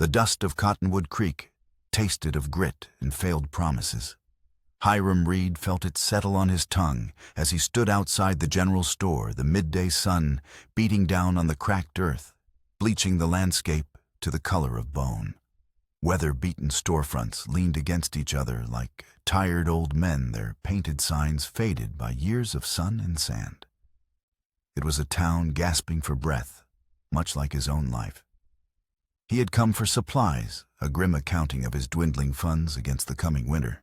The dust of Cottonwood Creek tasted of grit and failed promises. Hiram Reed felt it settle on his tongue as he stood outside the general store, the midday sun beating down on the cracked earth, bleaching the landscape to the color of bone. Weather-beaten storefronts leaned against each other like tired old men, their painted signs faded by years of sun and sand. It was a town gasping for breath, much like his own life. He had come for supplies, a grim accounting of his dwindling funds against the coming winter,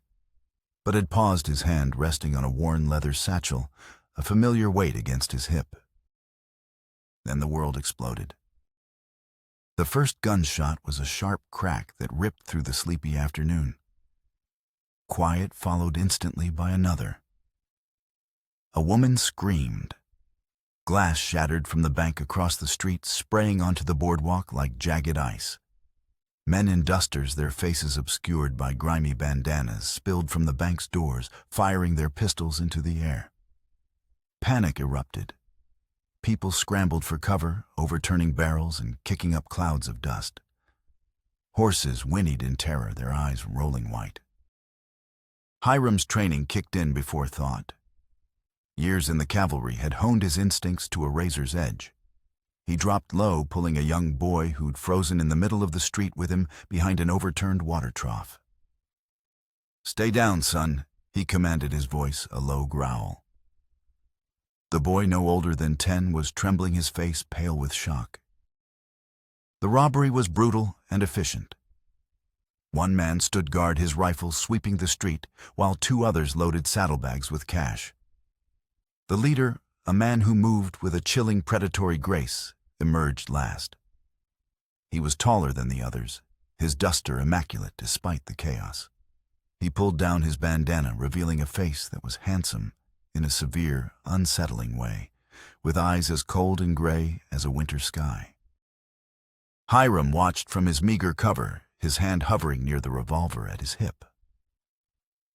but had paused, his hand resting on a worn leather satchel, a familiar weight against his hip. Then the world exploded. The first gunshot was a sharp crack that ripped through the sleepy afternoon. Quiet followed instantly by another. A woman screamed. Glass shattered from the bank across the street, spraying onto the boardwalk like jagged ice. Men in dusters, their faces obscured by grimy bandanas, spilled from the bank's doors, firing their pistols into the air. Panic erupted. People scrambled for cover, overturning barrels and kicking up clouds of dust. Horses whinnied in terror, their eyes rolling white. Hiram's training kicked in before thought. Years in the cavalry had honed his instincts to a razor's edge. He dropped low, pulling a young boy who'd frozen in the middle of the street with him behind an overturned water trough. "Stay down, son," he commanded, his voice a low growl. The boy, no older than 10, was trembling, his face pale with shock. The robbery was brutal and efficient. One man stood guard, his rifle sweeping the street, while 2 others loaded saddlebags with cash. The leader, a man who moved with a chilling predatory grace, emerged last. He was taller than the others, his duster immaculate despite the chaos. He pulled down his bandana, revealing a face that was handsome in a severe, unsettling way, with eyes as cold and gray as a winter sky. Hiram watched from his meager cover, his hand hovering near the revolver at his hip.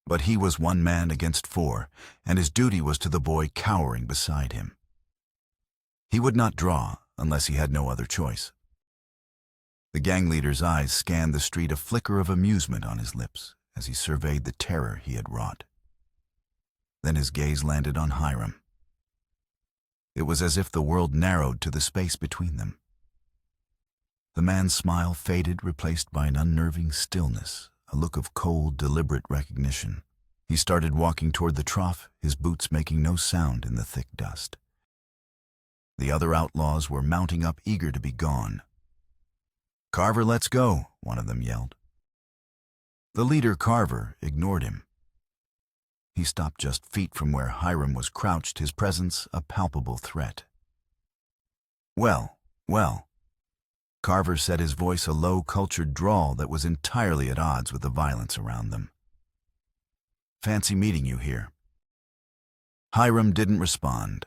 But he was one man against 4, and his duty was to the boy cowering beside him. He would not draw unless he had no other choice. The gang leader's eyes scanned the street, a flicker of amusement on his lips as he surveyed the terror he had wrought. Then his gaze landed on Hiram. It was as if the world narrowed to the space between them. The man's smile faded, replaced by an unnerving stillness, a look of cold, deliberate recognition. He started walking toward the trough, his boots making no sound in the thick dust. The other outlaws were mounting up, eager to be gone. "Carver, let's go," one of them yelled. The leader, Carver, ignored him. He stopped just feet from where Hiram was crouched, his presence a palpable threat. "Well, well," Carver said, his voice a low, cultured drawl that was entirely at odds with the violence around them. "Fancy meeting you here." Hiram didn't respond.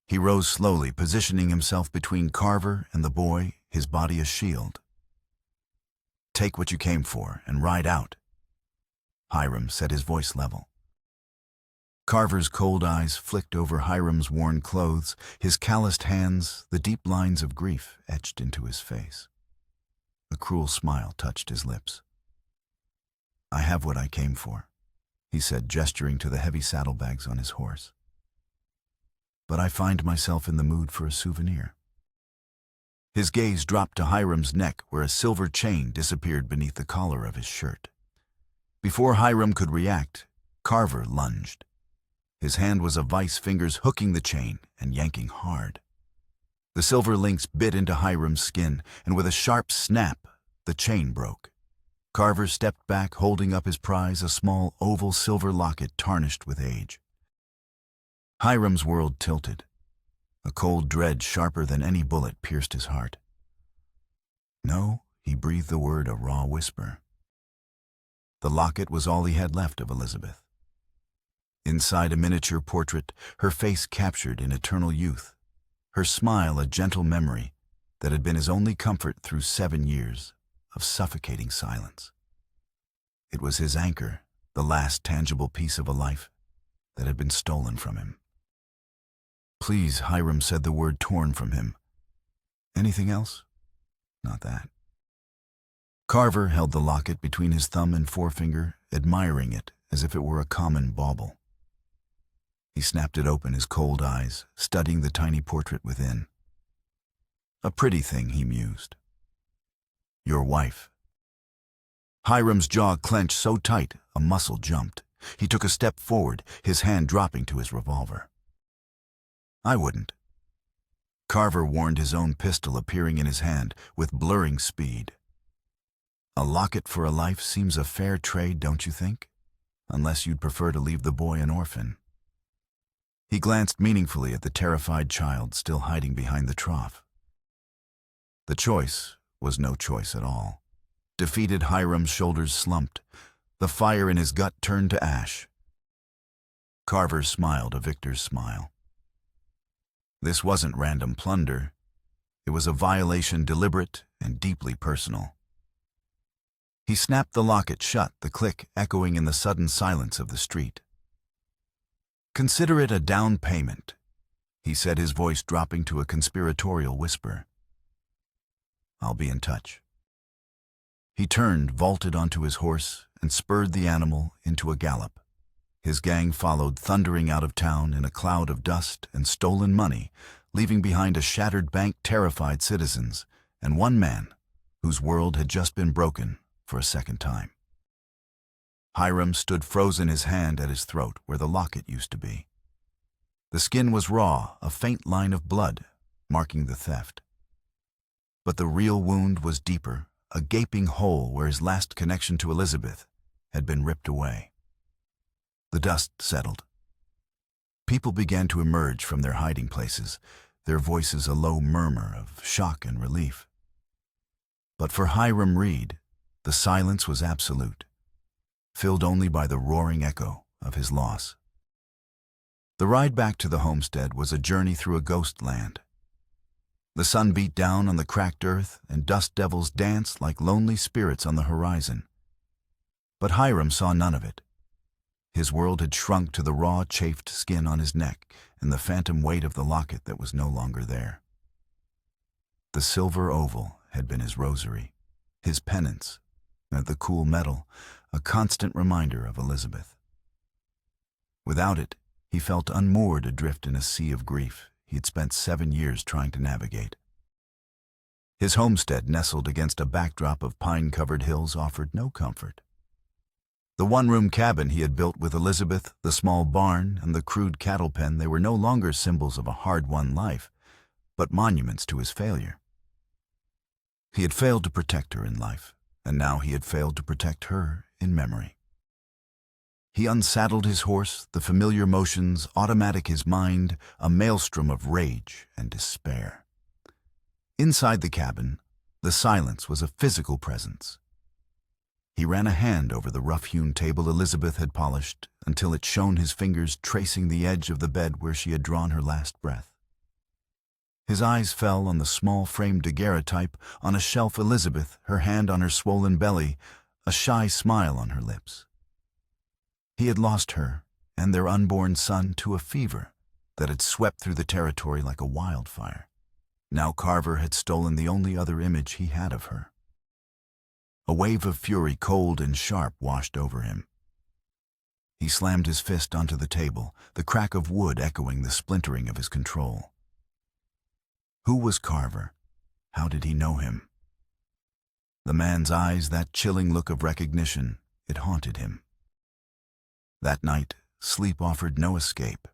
He rose slowly, positioning himself between Carver and the boy, his body a shield. "Take what you came for and ride out," Hiram said, his voice level. Carver's cold eyes flicked over Hiram's worn clothes, his calloused hands, the deep lines of grief etched into his face. A cruel smile touched his lips. "I have what I came for," he said, gesturing to the heavy saddlebags on his horse. "But I find myself in the mood for a souvenir." His gaze dropped to Hiram's neck, where a silver chain disappeared beneath the collar of his shirt. Before Hiram could react, Carver lunged. His hand was a vice, fingers hooking the chain and yanking hard. The silver links bit into Hiram's skin, and with a sharp snap, the chain broke. Carver stepped back, holding up his prize, a small oval silver locket tarnished with age. Hiram's world tilted. A cold dread sharper than any bullet pierced his heart. "No," he breathed the word, a raw whisper. The locket was all he had left of Elizabeth. Inside a miniature portrait, her face captured in eternal youth, her smile a gentle memory that had been his only comfort through 7 years of suffocating silence. It was his anchor, the last tangible piece of a life that had been stolen from him. "Please," Hiram said, the word torn from him. "Anything else?" "Not that." Carver held the locket between his thumb and forefinger, admiring it as if it were a common bauble. He snapped it open, his cold eyes studying the tiny portrait within. A pretty thing, he mused. Your wife. Hiram's jaw clenched so tight, a muscle jumped. He took a step forward, his hand dropping to his revolver. I wouldn't. Carver warned, his own pistol appearing in his hand with blurring speed. A locket for a life seems a fair trade, don't you think? Unless you'd prefer to leave the boy an orphan. He glanced meaningfully at the terrified child still hiding behind the trough. The choice was no choice at all. Defeated, Hiram's shoulders slumped. The fire in his gut turned to ash. Carver smiled a victor's smile. This wasn't random plunder. It was a violation, deliberate and deeply personal. He snapped the locket shut, the click echoing in the sudden silence of the street. Consider it a down payment, he said, his voice dropping to a conspiratorial whisper. I'll be in touch. He turned, vaulted onto his horse, and spurred the animal into a gallop. His gang followed, thundering out of town in a cloud of dust and stolen money, leaving behind a shattered bank, terrified citizens, and one man whose world had just been broken for a second time. Hiram stood frozen, his hand at his throat where the locket used to be. The skin was raw, a faint line of blood marking the theft. But the real wound was deeper, a gaping hole where his last connection to Elizabeth had been ripped away. The dust settled. People began to emerge from their hiding places, their voices a low murmur of shock and relief. But for Hiram Reed, the silence was absolute, filled only by the roaring echo of his loss. The ride back to the homestead was a journey through a ghost land. The sun beat down on the cracked earth, and dust devils danced like lonely spirits on the horizon. But Hiram saw none of it. His world had shrunk to the raw, chafed skin on his neck and the phantom weight of the locket that was no longer there. The silver oval had been his rosary, his penance, and the cool metal, a constant reminder of Elizabeth. Without it, he felt unmoored, adrift in a sea of grief he had spent 7 years trying to navigate. His homestead, nestled against a backdrop of pine-covered hills, offered no comfort. The one-room cabin he had built with Elizabeth, the small barn, and the crude cattle pen, they were no longer symbols of a hard-won life, but monuments to his failure. He had failed to protect her in life, and now he had failed to protect her in memory. He unsaddled his horse, the familiar motions automatic, his mind a maelstrom of rage and despair. Inside the cabin, the silence was a physical presence. He ran a hand over the rough-hewn table Elizabeth had polished until it shone, his fingers tracing the edge of the bed where she had drawn her last breath. His eyes fell on the small-framed daguerreotype on a shelf, Elizabeth, her hand on her swollen belly, a shy smile on her lips. He had lost her and their unborn son to a fever that had swept through the territory like a wildfire. Now Carver had stolen the only other image he had of her. A wave of fury, cold and sharp, washed over him. He slammed his fist onto the table, the crack of wood echoing the splintering of his control. Who was Carver? How did he know him? The man's eyes, that chilling look of recognition, it haunted him. That night, sleep offered no escape.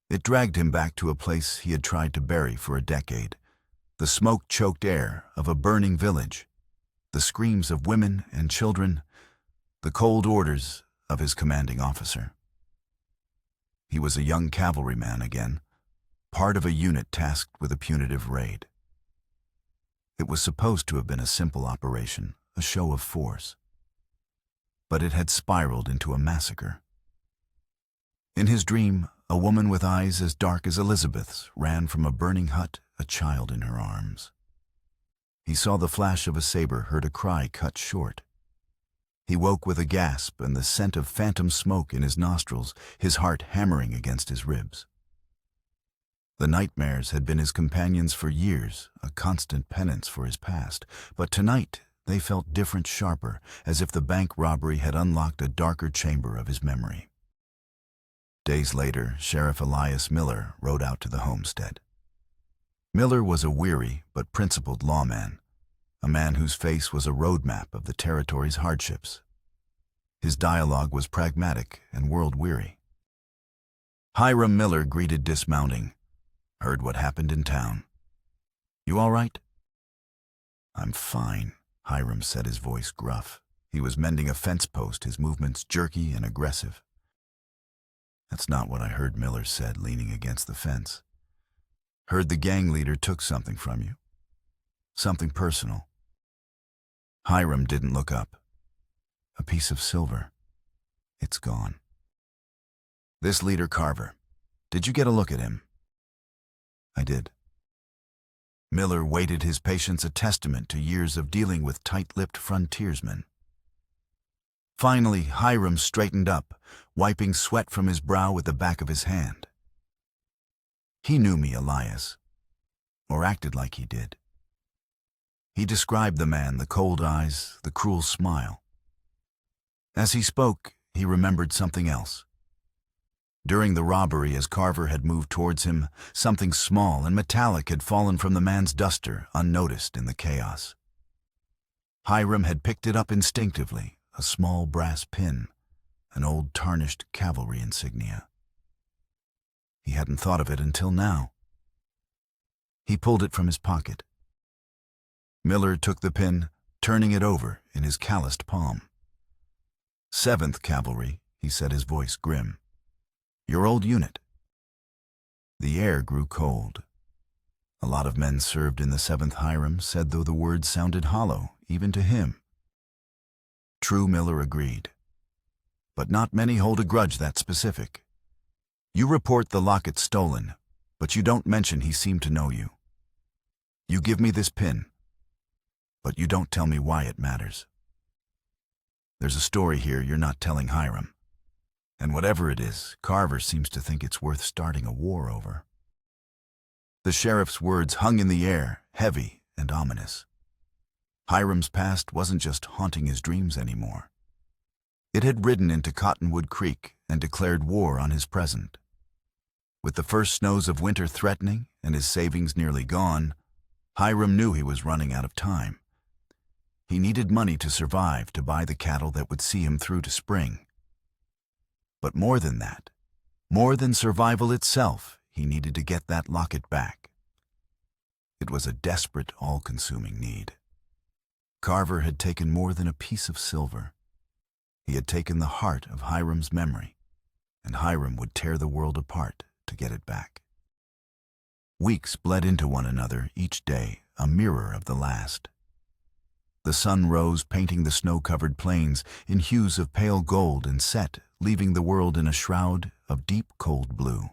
It dragged him back to a place he had tried to bury for a decade, the smoke-choked air of a burning village, the screams of women and children, the cold orders of his commanding officer. He was a young cavalryman again, part of a unit tasked with a punitive raid. It was supposed to have been a simple operation, a show of force. But it had spiraled into a massacre. In his dream, a woman with eyes as dark as Elizabeth's ran from a burning hut, a child in her arms. He saw the flash of a saber, heard a cry cut short. He woke with a gasp and the scent of phantom smoke in his nostrils, his heart hammering against his ribs. The nightmares had been his companions for years, a constant penance for his past, but tonight They felt different, sharper, as if the bank robbery had unlocked a darker chamber of his memory. Days later, Sheriff Elias Miller rode out to the homestead. Miller was a weary but principled lawman, a man whose face was a roadmap of the territory's hardships. His dialogue was pragmatic and world-weary. Hiram Miller greeted dismounting. "Heard what happened in town. You all right?" "I'm fine," Hiram said, his voice gruff. He was mending a fence post, his movements jerky and aggressive. "That's not what I heard," Miller said, leaning against the fence. "Heard the gang leader took something from you. Something personal." Hiram didn't look up. "A piece of silver. It's gone." "This leader Carver. Did you get a look at him?" "I did." Miller weighted his patience, a testament to years of dealing with tight-lipped frontiersmen. Finally, Hiram straightened up, wiping sweat from his brow with the back of his hand. "He knew me, Elias, or acted like he did." He described the man, the cold eyes, the cruel smile. As he spoke, he remembered something else. During the robbery, as Carver had moved towards him, something small and metallic had fallen from the man's duster, unnoticed in the chaos. Hiram had picked it up instinctively, a small brass pin, an old tarnished cavalry insignia. He hadn't thought of it until now. He pulled it from his pocket. Miller took the pin, turning it over in his calloused palm. "7th Cavalry," he said, his voice grim. "Your old unit." The air grew cold. A lot of men served in the 7th, Hiram said, though the words sounded hollow, even to him. True, Miller agreed. But not many hold a grudge that specific. You report the locket stolen, but you don't mention he seemed to know you. You give me this pin, but you don't tell me why it matters. There's a story here you're not telling Hiram. And whatever it is, Carver seems to think it's worth starting a war over." The sheriff's words hung in the air, heavy and ominous. Hiram's past wasn't just haunting his dreams anymore. It had ridden into Cottonwood Creek and declared war on his present. With the first snows of winter threatening and his savings nearly gone, Hiram knew he was running out of time. He needed money to survive, to buy the cattle that would see him through to spring. But more than that, more than survival itself, he needed to get that locket back. It was a desperate, all-consuming need. Carver had taken more than a piece of silver. He had taken the heart of Hiram's memory, and Hiram would tear the world apart to get it back. Weeks bled into one another, each day a mirror of the last. The sun rose, painting the snow-covered plains in hues of pale gold, and set, leaving the world in a shroud of deep, cold blue.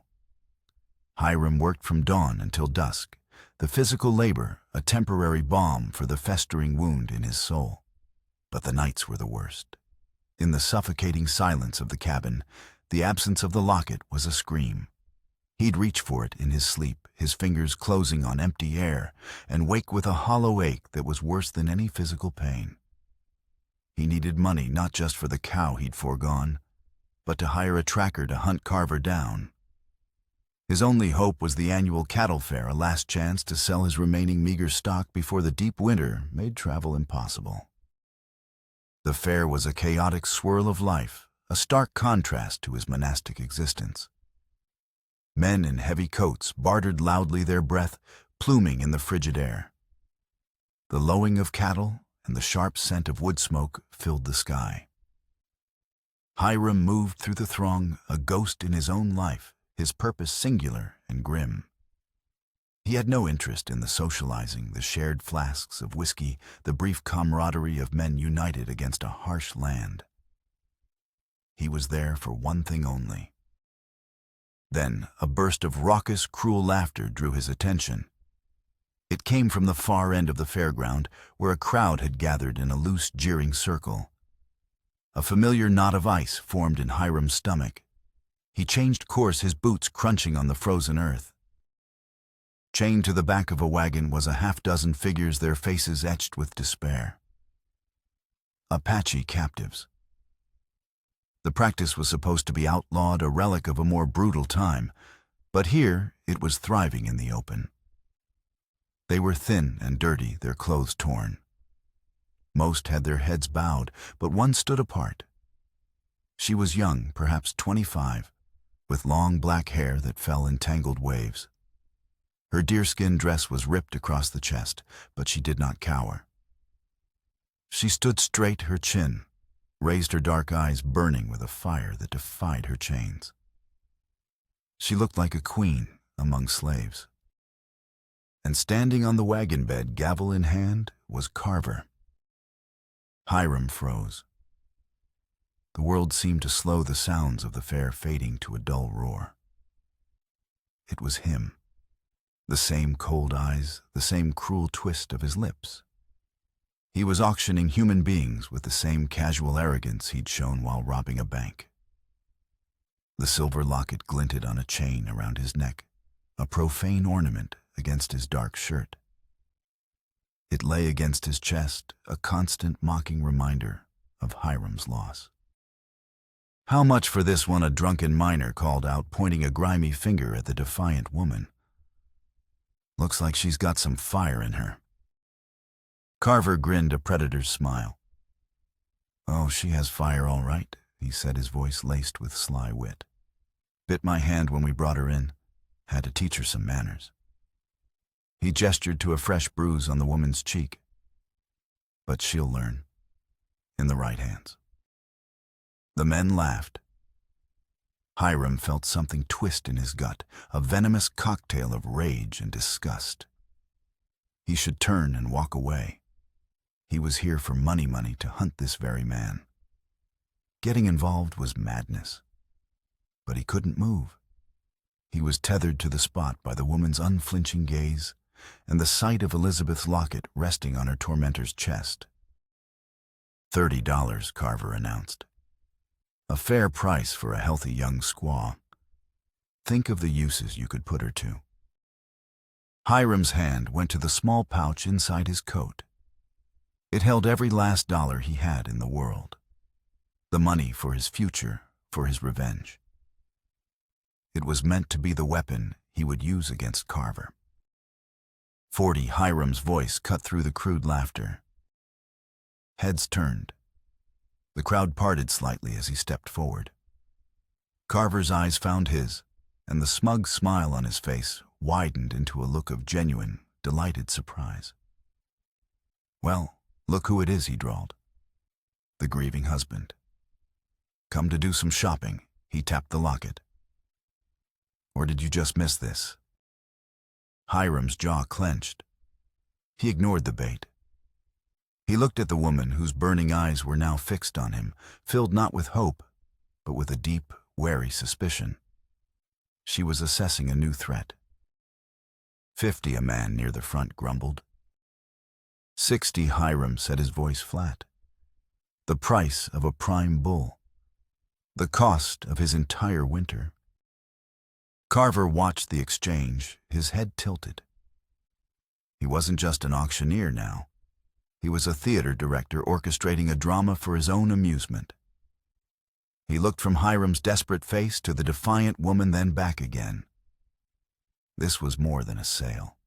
Hiram worked from dawn until dusk, the physical labor a temporary balm for the festering wound in his soul. But the nights were the worst. In the suffocating silence of the cabin, the absence of the locket was a scream. He'd reach for it in his sleep, his fingers closing on empty air, and wake with a hollow ache that was worse than any physical pain. He needed money not just for the cow he'd foregone, but to hire a tracker to hunt Carver down. His only hope was the annual cattle fair, a last chance to sell his remaining meager stock before the deep winter made travel impossible. The fair was a chaotic swirl of life, a stark contrast to his monastic existence. Men in heavy coats bartered loudly, their breath pluming in the frigid air. The lowing of cattle and the sharp scent of wood smoke filled the sky. Hiram moved through the throng, a ghost in his own life, his purpose singular and grim. He had no interest in the socializing, the shared flasks of whiskey, the brief camaraderie of men united against a harsh land. He was there for one thing only. Then a burst of raucous, cruel laughter drew his attention. It came from the far end of the fairground, where a crowd had gathered in a loose, jeering circle. A familiar knot of ice formed in Hiram's stomach. He changed course, his boots crunching on the frozen earth. Chained to the back of a wagon was a half-dozen figures, their faces etched with despair. Apache captives. The practice was supposed to be outlawed, a relic of a more brutal time, but here it was thriving in the open. They were thin and dirty, their clothes torn. Most had their heads bowed, but one stood apart. She was young, perhaps 25, with long black hair that fell in tangled waves. Her deerskin dress was ripped across the chest, but she did not cower. She stood straight, her chin raised, her dark eyes burning with a fire that defied her chains. She looked like a queen among slaves. And standing on the wagon bed, gavel in hand, was Carver. Hiram froze. The world seemed to slow, the sounds of the fair fading to a dull roar. It was him. The same cold eyes, the same cruel twist of his lips. He was auctioning human beings with the same casual arrogance he'd shown while robbing a bank. The silver locket glinted on a chain around his neck, a profane ornament against his dark shirt. It lay against his chest, a constant mocking reminder of Hiram's loss. "How much for this one?" a drunken miner called out, pointing a grimy finger at the defiant woman. "Looks like she's got some fire in her." Carver grinned a predator's smile. "Oh, she has fire all right," he said, his voice laced with sly wit. "Bit my hand when we brought her in. Had to teach her some manners." He gestured to a fresh bruise on the woman's cheek. "But she'll learn. In the right hands." The men laughed. Hiram felt something twist in his gut, a venomous cocktail of rage and disgust. He should turn and walk away. He was here for money to hunt this very man. Getting involved was madness. But he couldn't move. He was tethered to the spot by the woman's unflinching gaze and the sight of Elizabeth's locket resting on her tormentor's chest. $30, Carver announced. A fair price for a healthy young squaw. Think of the uses you could put her to. Hiram's hand went to the small pouch inside his coat. It held every last dollar he had in the world. The money for his future, for his revenge. It was meant to be the weapon he would use against Carver. 40, Hiram's voice cut through the crude laughter. Heads turned. The crowd parted slightly as he stepped forward. Carver's eyes found his, and the smug smile on his face widened into a look of genuine, delighted surprise. "Well, look who it is," he drawled. "The grieving husband. Come to do some shopping," he tapped the locket. "Or did you just miss this?" Hiram's jaw clenched. He ignored the bait. He looked at the woman whose burning eyes were now fixed on him, filled not with hope, but with a deep, wary suspicion. She was assessing a new threat. 50, a man near the front grumbled. 60, Hiram said, his voice flat. The price of a prime bull. The cost of his entire winter. Carver watched the exchange, his head tilted. He wasn't just an auctioneer now. He was a theater director orchestrating a drama for his own amusement. He looked from Hiram's desperate face to the defiant woman, then back again. This was more than a sale.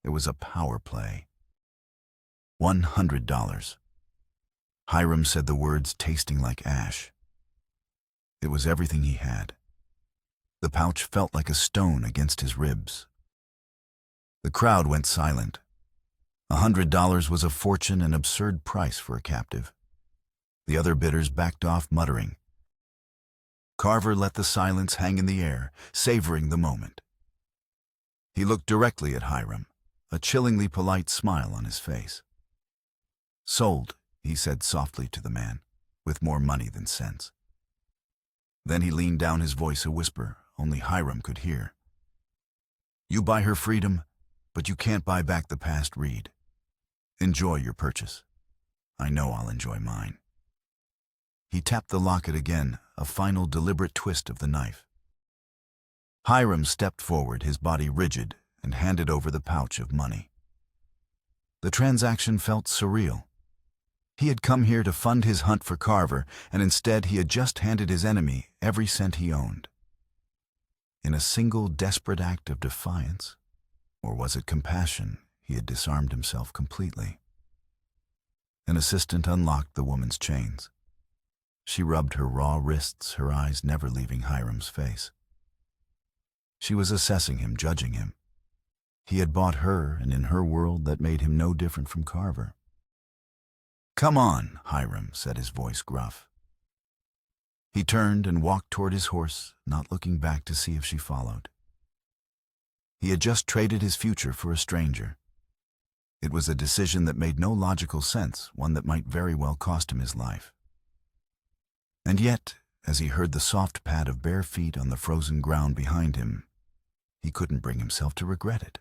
It was a power play. $100. Hiram said the words tasting like ash. It was everything he had. The pouch felt like a stone against his ribs. The crowd went silent. $100 was a fortune, an absurd price for a captive. The other bidders backed off, muttering. Carver let the silence hang in the air, savoring the moment. He looked directly at Hiram, a chillingly polite smile on his face. "Sold," he said softly to the man, with more money than sense. Then he leaned down, his voice a whisper only Hiram could hear. "You buy her freedom, but you can't buy back the past, Reed. Enjoy your purchase. I know I'll enjoy mine." He tapped the locket again, a final deliberate twist of the knife. Hiram stepped forward, his body rigid, and handed over the pouch of money. The transaction felt surreal. He had come here to fund his hunt for Carver, and instead he had just handed his enemy every cent he owned. In a single desperate act of defiance, or was it compassion, he had disarmed himself completely. An assistant unlocked the woman's chains. She rubbed her raw wrists, her eyes never leaving Hiram's face. She was assessing him, judging him. He had bought her, and in her world that made him no different from Carver. "Come on," Hiram said, his voice gruff. He turned and walked toward his horse, not looking back to see if she followed. He had just traded his future for a stranger. It was a decision that made no logical sense, one that might very well cost him his life. And yet, as he heard the soft pad of bare feet on the frozen ground behind him, he couldn't bring himself to regret it.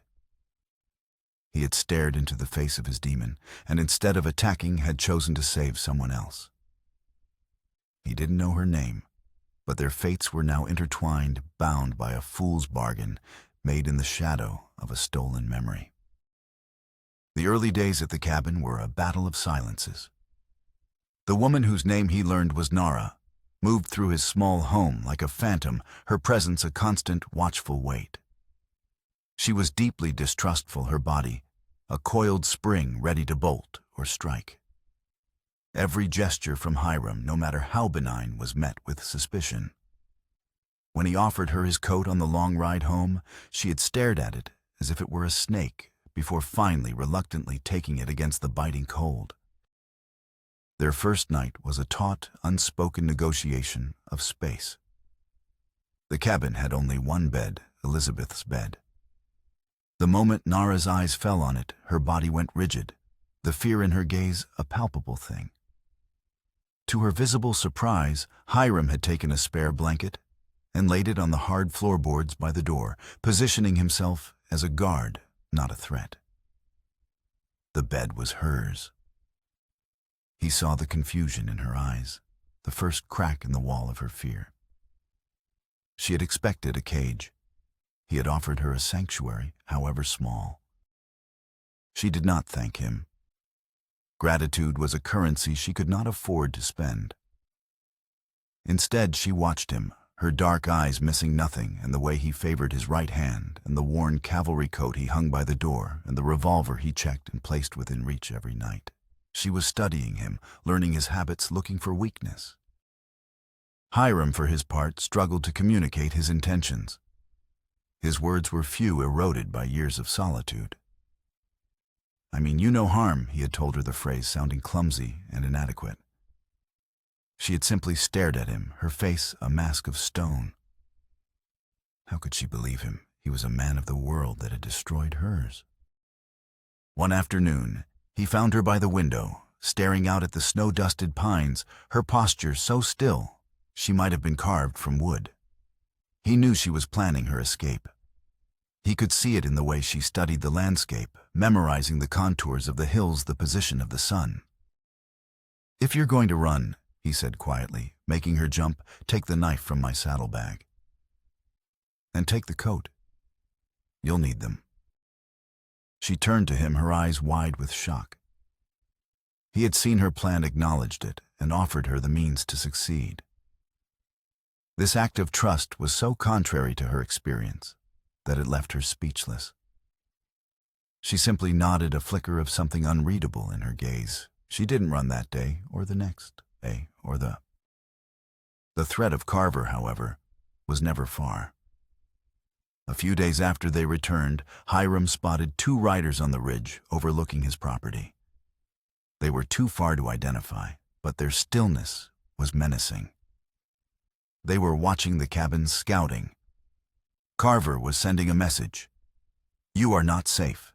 He had stared into the face of his demon, and instead of attacking, had chosen to save someone else. He didn't know her name, but their fates were now intertwined, bound by a fool's bargain made in the shadow of a stolen memory. The early days at the cabin were a battle of silences. The woman whose name he learned was Nara moved through his small home like a phantom, her presence a constant, watchful weight. She was deeply distrustful, her body a coiled spring ready to bolt or strike. Every gesture from Hiram, no matter how benign, was met with suspicion. When he offered her his coat on the long ride home, she had stared at it as if it were a snake, before finally reluctantly taking it against the biting cold. Their first night was a taut, unspoken negotiation of space. The cabin had only one bed, Elizabeth's bed. The moment Nara's eyes fell on it, her body went rigid, the fear in her gaze a palpable thing. To her visible surprise, Hiram had taken a spare blanket and laid it on the hard floorboards by the door, positioning himself as a guard, not a threat. The bed was hers. He saw the confusion in her eyes, the first crack in the wall of her fear. She had expected a cage. He had offered her a sanctuary, however small. She did not thank him. Gratitude was a currency she could not afford to spend. Instead, she watched him, her dark eyes missing nothing, and the way he favored his right hand, and the worn cavalry coat he hung by the door, and the revolver he checked and placed within reach every night. She was studying him, learning his habits, looking for weakness. Hiram, for his part, struggled to communicate his intentions. His words were few, eroded by years of solitude. "I mean you no harm," he had told her, the phrase sounding clumsy and inadequate. She had simply stared at him, her face a mask of stone. How could she believe him? He was a man of the world that had destroyed hers. One afternoon, he found her by the window, staring out at the snow-dusted pines, her posture so still she might have been carved from wood. He knew she was planning her escape. He could see it in the way she studied the landscape, memorizing the contours of the hills, the position of the sun. "If you're going to run," he said quietly, making her jump, "take the knife from my saddlebag. And take the coat. You'll need them." She turned to him, her eyes wide with shock. He had seen her plan, acknowledged it, and offered her the means to succeed. This act of trust was so contrary to her experience that it left her speechless. She simply nodded, a flicker of something unreadable in her gaze. She didn't run that day, or the next day, or the threat of Carver, however, was never far. A few days after they returned, Hiram spotted two riders on the ridge overlooking his property. They were too far to identify, but their stillness was menacing. They were watching the cabin, scouting. Carver was sending a message. "You are not safe."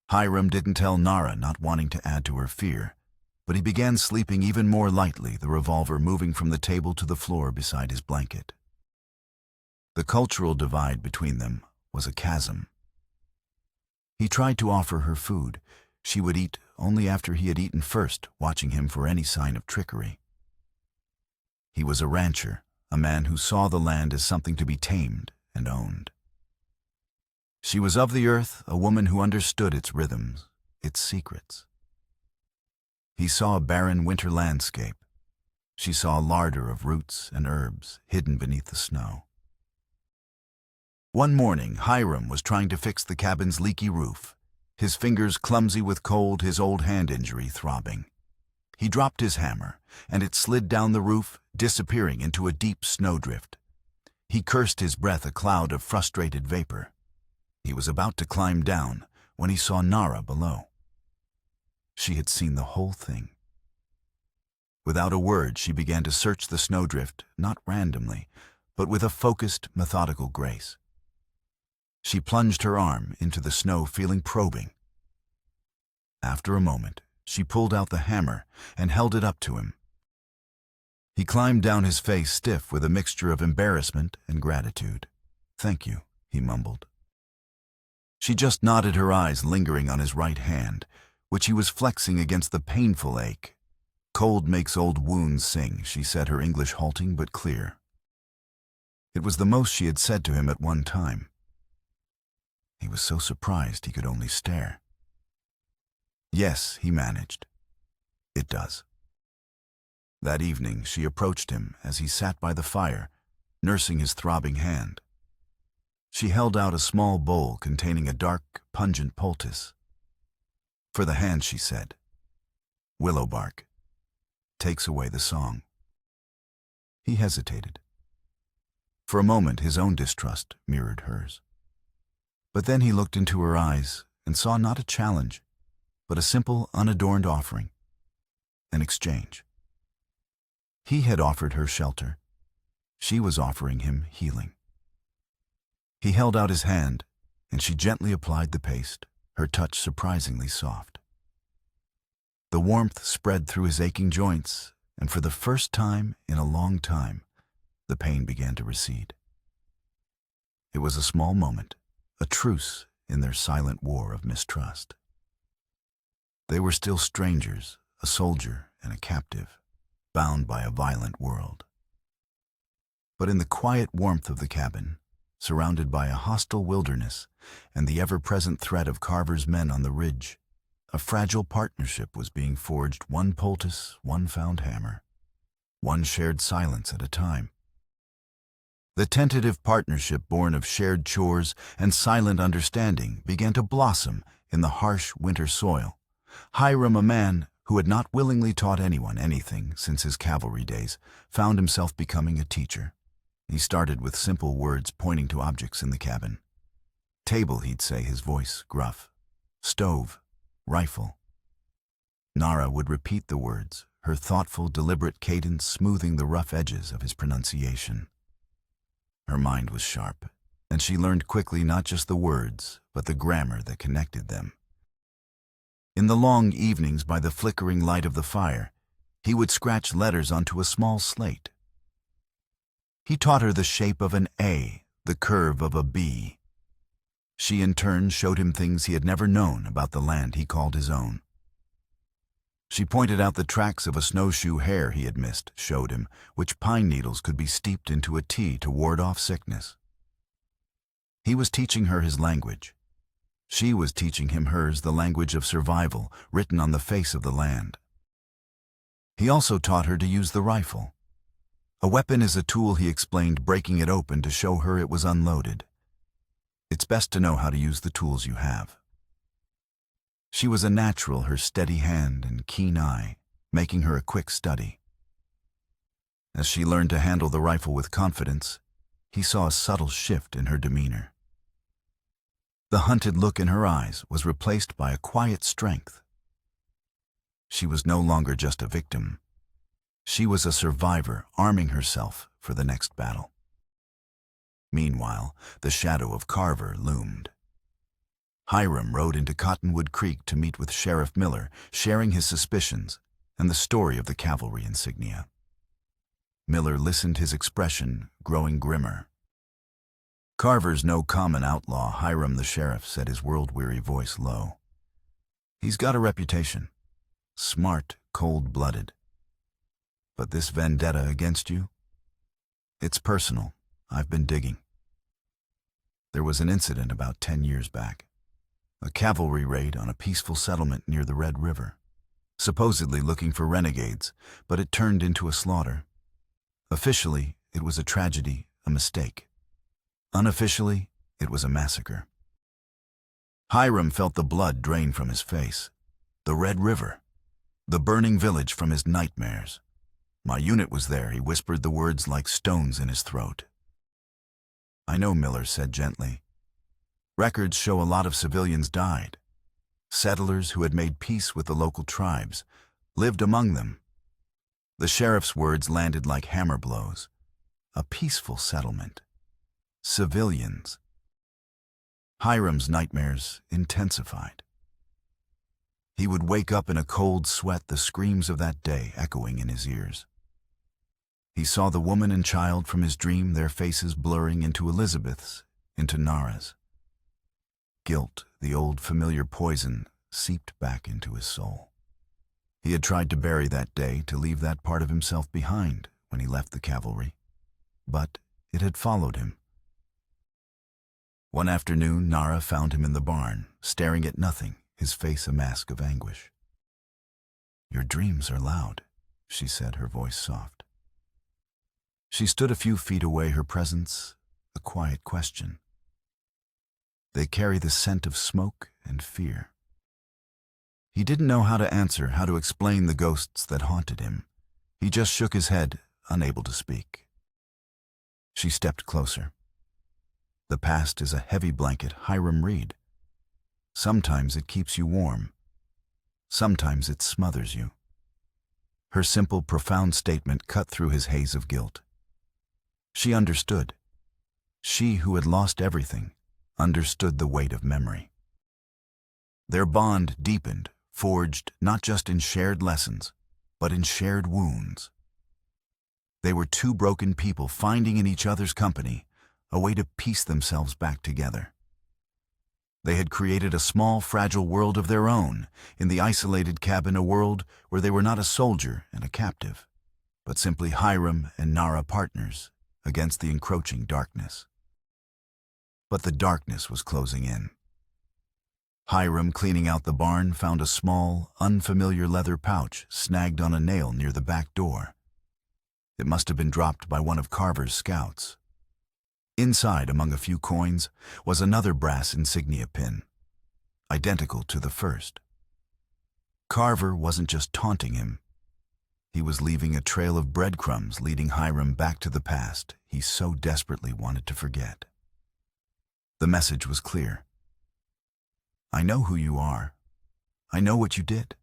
Hiram didn't tell Nara, not wanting to add to her fear, but he began sleeping even more lightly, the revolver moving from the table to the floor beside his blanket. The cultural divide between them was a chasm. He tried to offer her food. She would eat only after he had eaten first, watching him for any sign of trickery. He was a rancher, a man who saw the land as something to be tamed and owned. She was of the earth, a woman who understood its rhythms, its secrets. he saw a barren winter landscape. She saw a larder of roots and herbs hidden beneath the snow. One morning, Hiram was trying to fix the cabin's leaky roof, his fingers clumsy with cold, his old hand injury throbbing. He dropped his hammer, and it slid down the roof, disappearing into a deep snowdrift. He cursed his breath, a cloud of frustrated vapor. He was about to climb down when he saw Nara below. She had seen the whole thing. Without a word, she began to search the snowdrift, not randomly, but with a focused, methodical grace. She plunged her arm into the snow, feeling probing. After a moment, she pulled out the hammer and held it up to him. He climbed down, his face stiff with a mixture of embarrassment and gratitude. "Thank you," he mumbled. She just nodded, her eyes lingering on his right hand, which he was flexing against the painful ache. "Cold makes old wounds sing," she said, her English halting but clear. It was the most she had said to him at one time. He was so surprised he could only stare. "Yes," he managed. "It does." That evening she approached him as he sat by the fire, nursing his throbbing hand. She held out a small bowl containing a dark, pungent poultice. "For the hand," she said. "Willow bark. Takes away the song." He hesitated. For a moment his own distrust mirrored hers. But then he looked into her eyes and saw not a challenge, but a simple, unadorned offering, an exchange. He had offered her shelter. She was offering him healing. He held out his hand, and she gently applied the paste, her touch surprisingly soft. The warmth spread through his aching joints, and for the first time in a long time, the pain began to recede. It was a small moment, a truce in their silent war of mistrust. They were still strangers, a soldier and a captive, bound by a violent world. But in the quiet warmth of the cabin, surrounded by a hostile wilderness and the ever-present threat of Carver's men on the ridge, a fragile partnership was being forged, one poultice, one found hammer, one shared silence at a time. The tentative partnership born of shared chores and silent understanding began to blossom in the harsh winter soil. Hiram, a man who had not willingly taught anyone anything since his cavalry days, found himself becoming a teacher. He started with simple words pointing to objects in the cabin. "Table," he'd say, his voice gruff. "Stove. Rifle." Nara would repeat the words, her thoughtful, deliberate cadence smoothing the rough edges of his pronunciation. Her mind was sharp, and she learned quickly not just the words, but the grammar that connected them. In the long evenings by the flickering light of the fire, he would scratch letters onto a small slate. He taught her the shape of an A, the curve of a B. She in turn showed him things he had never known about the land he called his own. She pointed out the tracks of a snowshoe hare he had missed, showed him which pine needles could be steeped into a tea to ward off sickness. He was teaching her his language. She was teaching him hers, the language of survival written on the face of the land. He also taught her to use the rifle. A weapon is a tool, he explained, breaking it open to show her it was unloaded. It's best to know how to use the tools you have. She was a natural, her steady hand and keen eye, making her a quick study. As she learned to handle the rifle with confidence, he saw a subtle shift in her demeanor. The hunted look in her eyes was replaced by a quiet strength. She was no longer just a victim. She was a survivor, arming herself for the next battle. Meanwhile, the shadow of Carver loomed. Hiram rode into Cottonwood Creek to meet with Sheriff Miller, sharing his suspicions and the story of the cavalry insignia. Miller listened, his expression growing grimmer. "Carver's no common outlaw," Hiram the sheriff said, his world-weary voice low. "He's got a reputation. Smart, cold-blooded. But this vendetta against you? It's personal. I've been digging. There was an incident about 10 years back. A cavalry raid on a peaceful settlement near the Red River. supposedly looking for renegades, but it turned into a slaughter. Officially, it was a tragedy, a mistake. Unofficially, it was a massacre. Hiram felt the blood drain from his face. The Red River. The burning village from his nightmares. "My unit was there," he whispered, the words like stones in his throat. "I know," Miller said gently. "Records show a lot of civilians died. Settlers who had made peace with the local tribes, lived among them." The sheriff's words landed like hammer blows. A peaceful settlement. Civilians. Hiram's nightmares intensified. He would wake up in a cold sweat, the screams of that day echoing in his ears. He saw the woman and child from his dream, their faces blurring into Elizabeth's, into Nara's. Guilt, the old familiar poison, seeped back into his soul. He had tried to bury that day, to leave that part of himself behind when he left the cavalry. But it had followed him. One afternoon, Nara found him in the barn, staring at nothing, his face a mask of anguish. "Your dreams are loud," she said, her voice soft. She stood a few feet away, her presence a quiet question. "They carry the scent of smoke and fear." He didn't know how to answer, how to explain the ghosts that haunted him. He just shook his head, unable to speak. She stepped closer. "The past is a heavy blanket, Hiram Reed. Sometimes it keeps you warm. Sometimes it smothers you." Her simple, profound statement cut through his haze of guilt. She understood. She who had lost everything understood the weight of memory. Their bond deepened, forged not just in shared lessons, but in shared wounds. They were two broken people finding in each other's company a way to piece themselves back together. They had created a small, fragile world of their own, in the isolated cabin, a world where they were not a soldier and a captive, but simply Hiram and Nara, partners against the encroaching darkness. But the darkness was closing in. Hiram, cleaning out the barn, found a small, unfamiliar leather pouch snagged on a nail near the back door. It must have been dropped by one of Carver's scouts. Inside, among a few coins, was another brass insignia pin, identical to the first. Carver wasn't just taunting him. He was leaving a trail of breadcrumbs leading Hiram back to the past he so desperately wanted to forget. The message was clear. "I know who you are. I know what you did.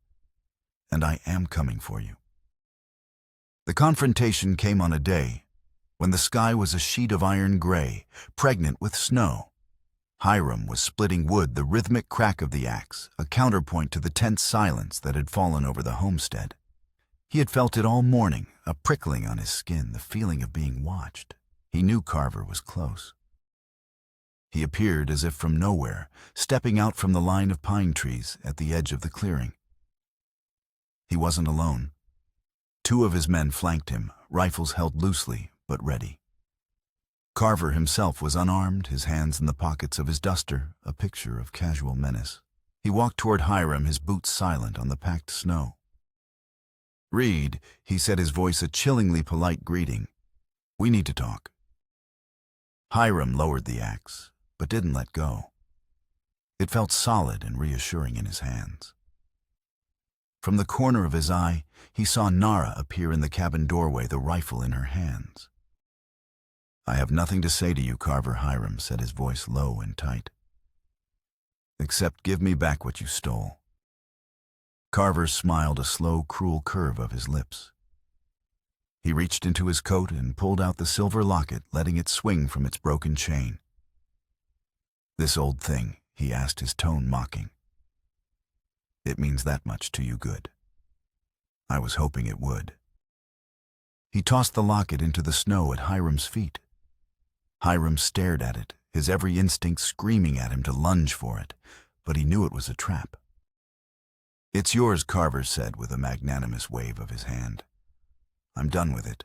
And I am coming for you." The confrontation came on a day when the sky was a sheet of iron gray, pregnant with snow. Hiram was splitting wood, the rhythmic crack of the axe, a counterpoint to the tense silence that had fallen over the homestead. He had felt it all morning, a prickling on his skin, the feeling of being watched. He knew Carver was close. He appeared as if from nowhere, stepping out from the line of pine trees at the edge of the clearing. He wasn't alone. Two of his men flanked him, rifles held loosely but ready. Carver himself was unarmed, his hands in the pockets of his duster, a picture of casual menace. He walked toward Hiram, his boots silent on the packed snow. "Reed," he said, his voice a chillingly polite greeting. "We need to talk." Hiram lowered the axe, but didn't let go. It felt solid and reassuring in his hands. From the corner of his eye, he saw Nara appear in the cabin doorway, the rifle in her hands. "I have nothing to say to you, Carver," Hiram said, his voice low and tight. "Except give me back what you stole." Carver smiled, a slow, cruel curve of his lips. He reached into his coat and pulled out the silver locket, letting it swing from its broken chain. "This old thing," he asked, his tone mocking. "It means that much to you, good?" "I was hoping it would." He tossed the locket into the snow at Hiram's feet. Hiram stared at it, his every instinct screaming at him to lunge for it, but he knew it was a trap. "It's yours," Carver said with a magnanimous wave of his hand. "I'm done with it.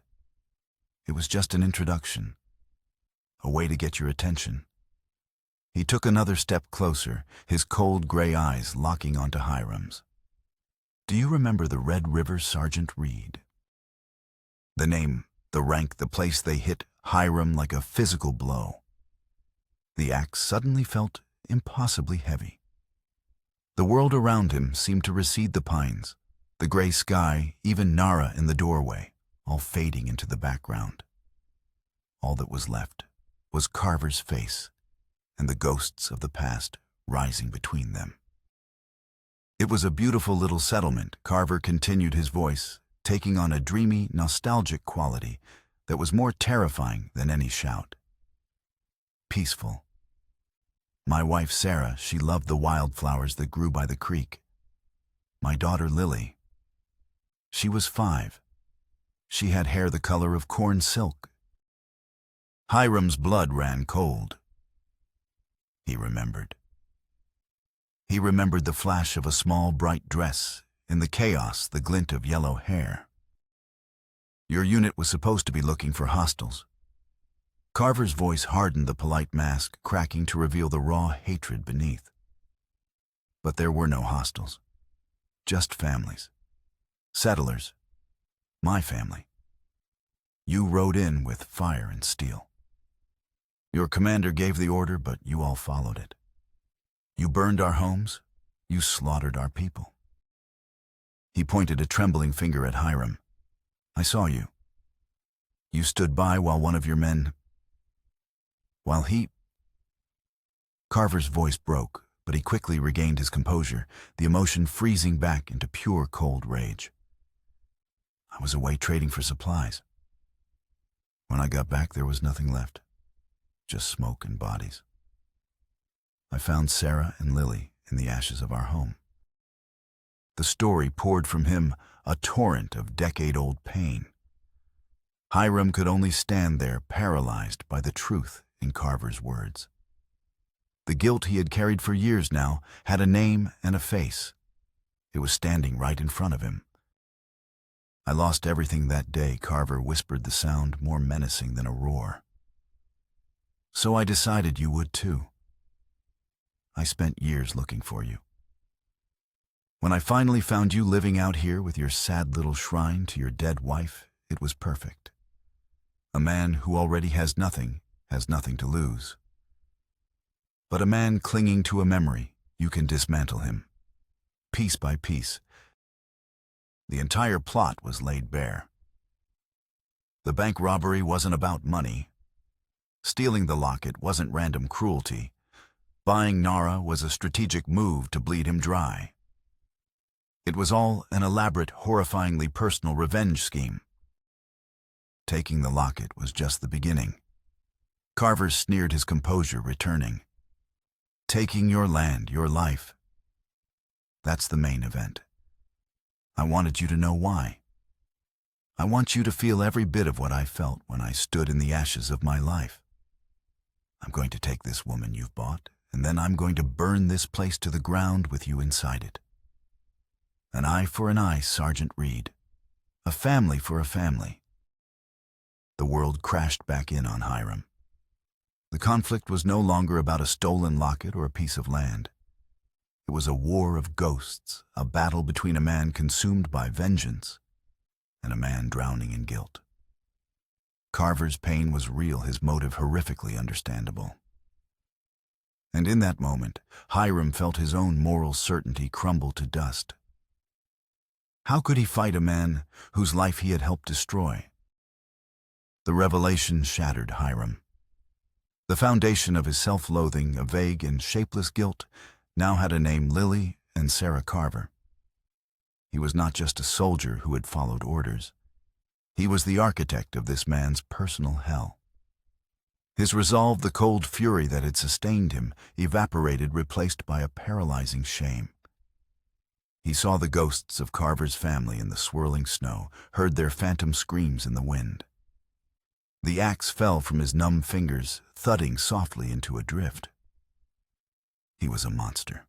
It was just an introduction, a way to get your attention." He took another step closer, his cold gray eyes locking onto Hiram's. Do you remember the Red River Sergeant Reed? The name, the rank, the place they hit Hiram like a physical blow. The axe suddenly felt impossibly heavy. The world around him seemed to recede, the pines, the gray sky, even Nara in the doorway, all fading into the background. All that was left was Carver's face and the ghosts of the past rising between them. It was a beautiful little settlement, Carver continued, his voice taking on a dreamy, nostalgic quality that was more terrifying than any shout. Peaceful. My wife Sarah, she loved the wildflowers that grew by the creek. My daughter Lily. She was 5. She had hair the color of corn silk. Hiram's blood ran cold. He remembered. He remembered the flash of a small, bright dress, in the chaos, the glint of yellow hair. Your unit was supposed to be looking for hostiles. Carver's voice hardened, the polite mask cracking to reveal the raw hatred beneath. But there were no hostiles. Just families. Settlers. My family. You rode in with fire and steel. Your commander gave the order, but you all followed it. You burned our homes. You slaughtered our people. He pointed a trembling finger at Hiram. I saw you. You stood by while one of your men... While he... Carver's voice broke, but he quickly regained his composure, the emotion freezing back into pure cold rage. I was away trading for supplies. When I got back, there was nothing left. Just smoke and bodies. I found Sarah and Lily in the ashes of our home. The story poured from him, a torrent of decade-old pain. Hiram could only stand there, paralyzed by the truth in Carver's words. The guilt he had carried for years now had a name and a face. It was standing right in front of him. I lost everything that day, Carver whispered, the sound more menacing than a roar. So I decided you would too. I spent years looking for you. When I finally found you living out here with your sad little shrine to your dead wife, it was perfect. A man who already has nothing to lose. But a man clinging to a memory, you can dismantle him. Piece by piece. The entire plot was laid bare. The bank robbery wasn't about money. Stealing the locket wasn't random cruelty. Buying Nara was a strategic move to bleed him dry. It was all an elaborate, horrifyingly personal revenge scheme. Taking the locket was just the beginning. Carver sneered, his composure returning. Taking your land, your life. That's the main event. I wanted you to know why. I want you to feel every bit of what I felt when I stood in the ashes of my life. I'm going to take this woman you've bought, and then I'm going to burn this place to the ground with you inside it. An eye for an eye, Sergeant Reed. A family for a family. The world crashed back in on Hiram. The conflict was no longer about a stolen locket or a piece of land. It was a war of ghosts, a battle between a man consumed by vengeance and a man drowning in guilt. Carver's pain was real, his motive horrifically understandable. And in that moment, Hiram felt his own moral certainty crumble to dust. How could he fight a man whose life he had helped destroy? The revelation shattered Hiram. The foundation of his self-loathing, a vague and shapeless guilt, now had a name: Lily and Sarah Carver. He was not just a soldier who had followed orders. He was the architect of this man's personal hell. His resolve, the cold fury that had sustained him, evaporated, replaced by a paralyzing shame. He saw the ghosts of Carver's family in the swirling snow, heard their phantom screams in the wind. The axe fell from his numb fingers, thudding softly into a drift. He was a monster.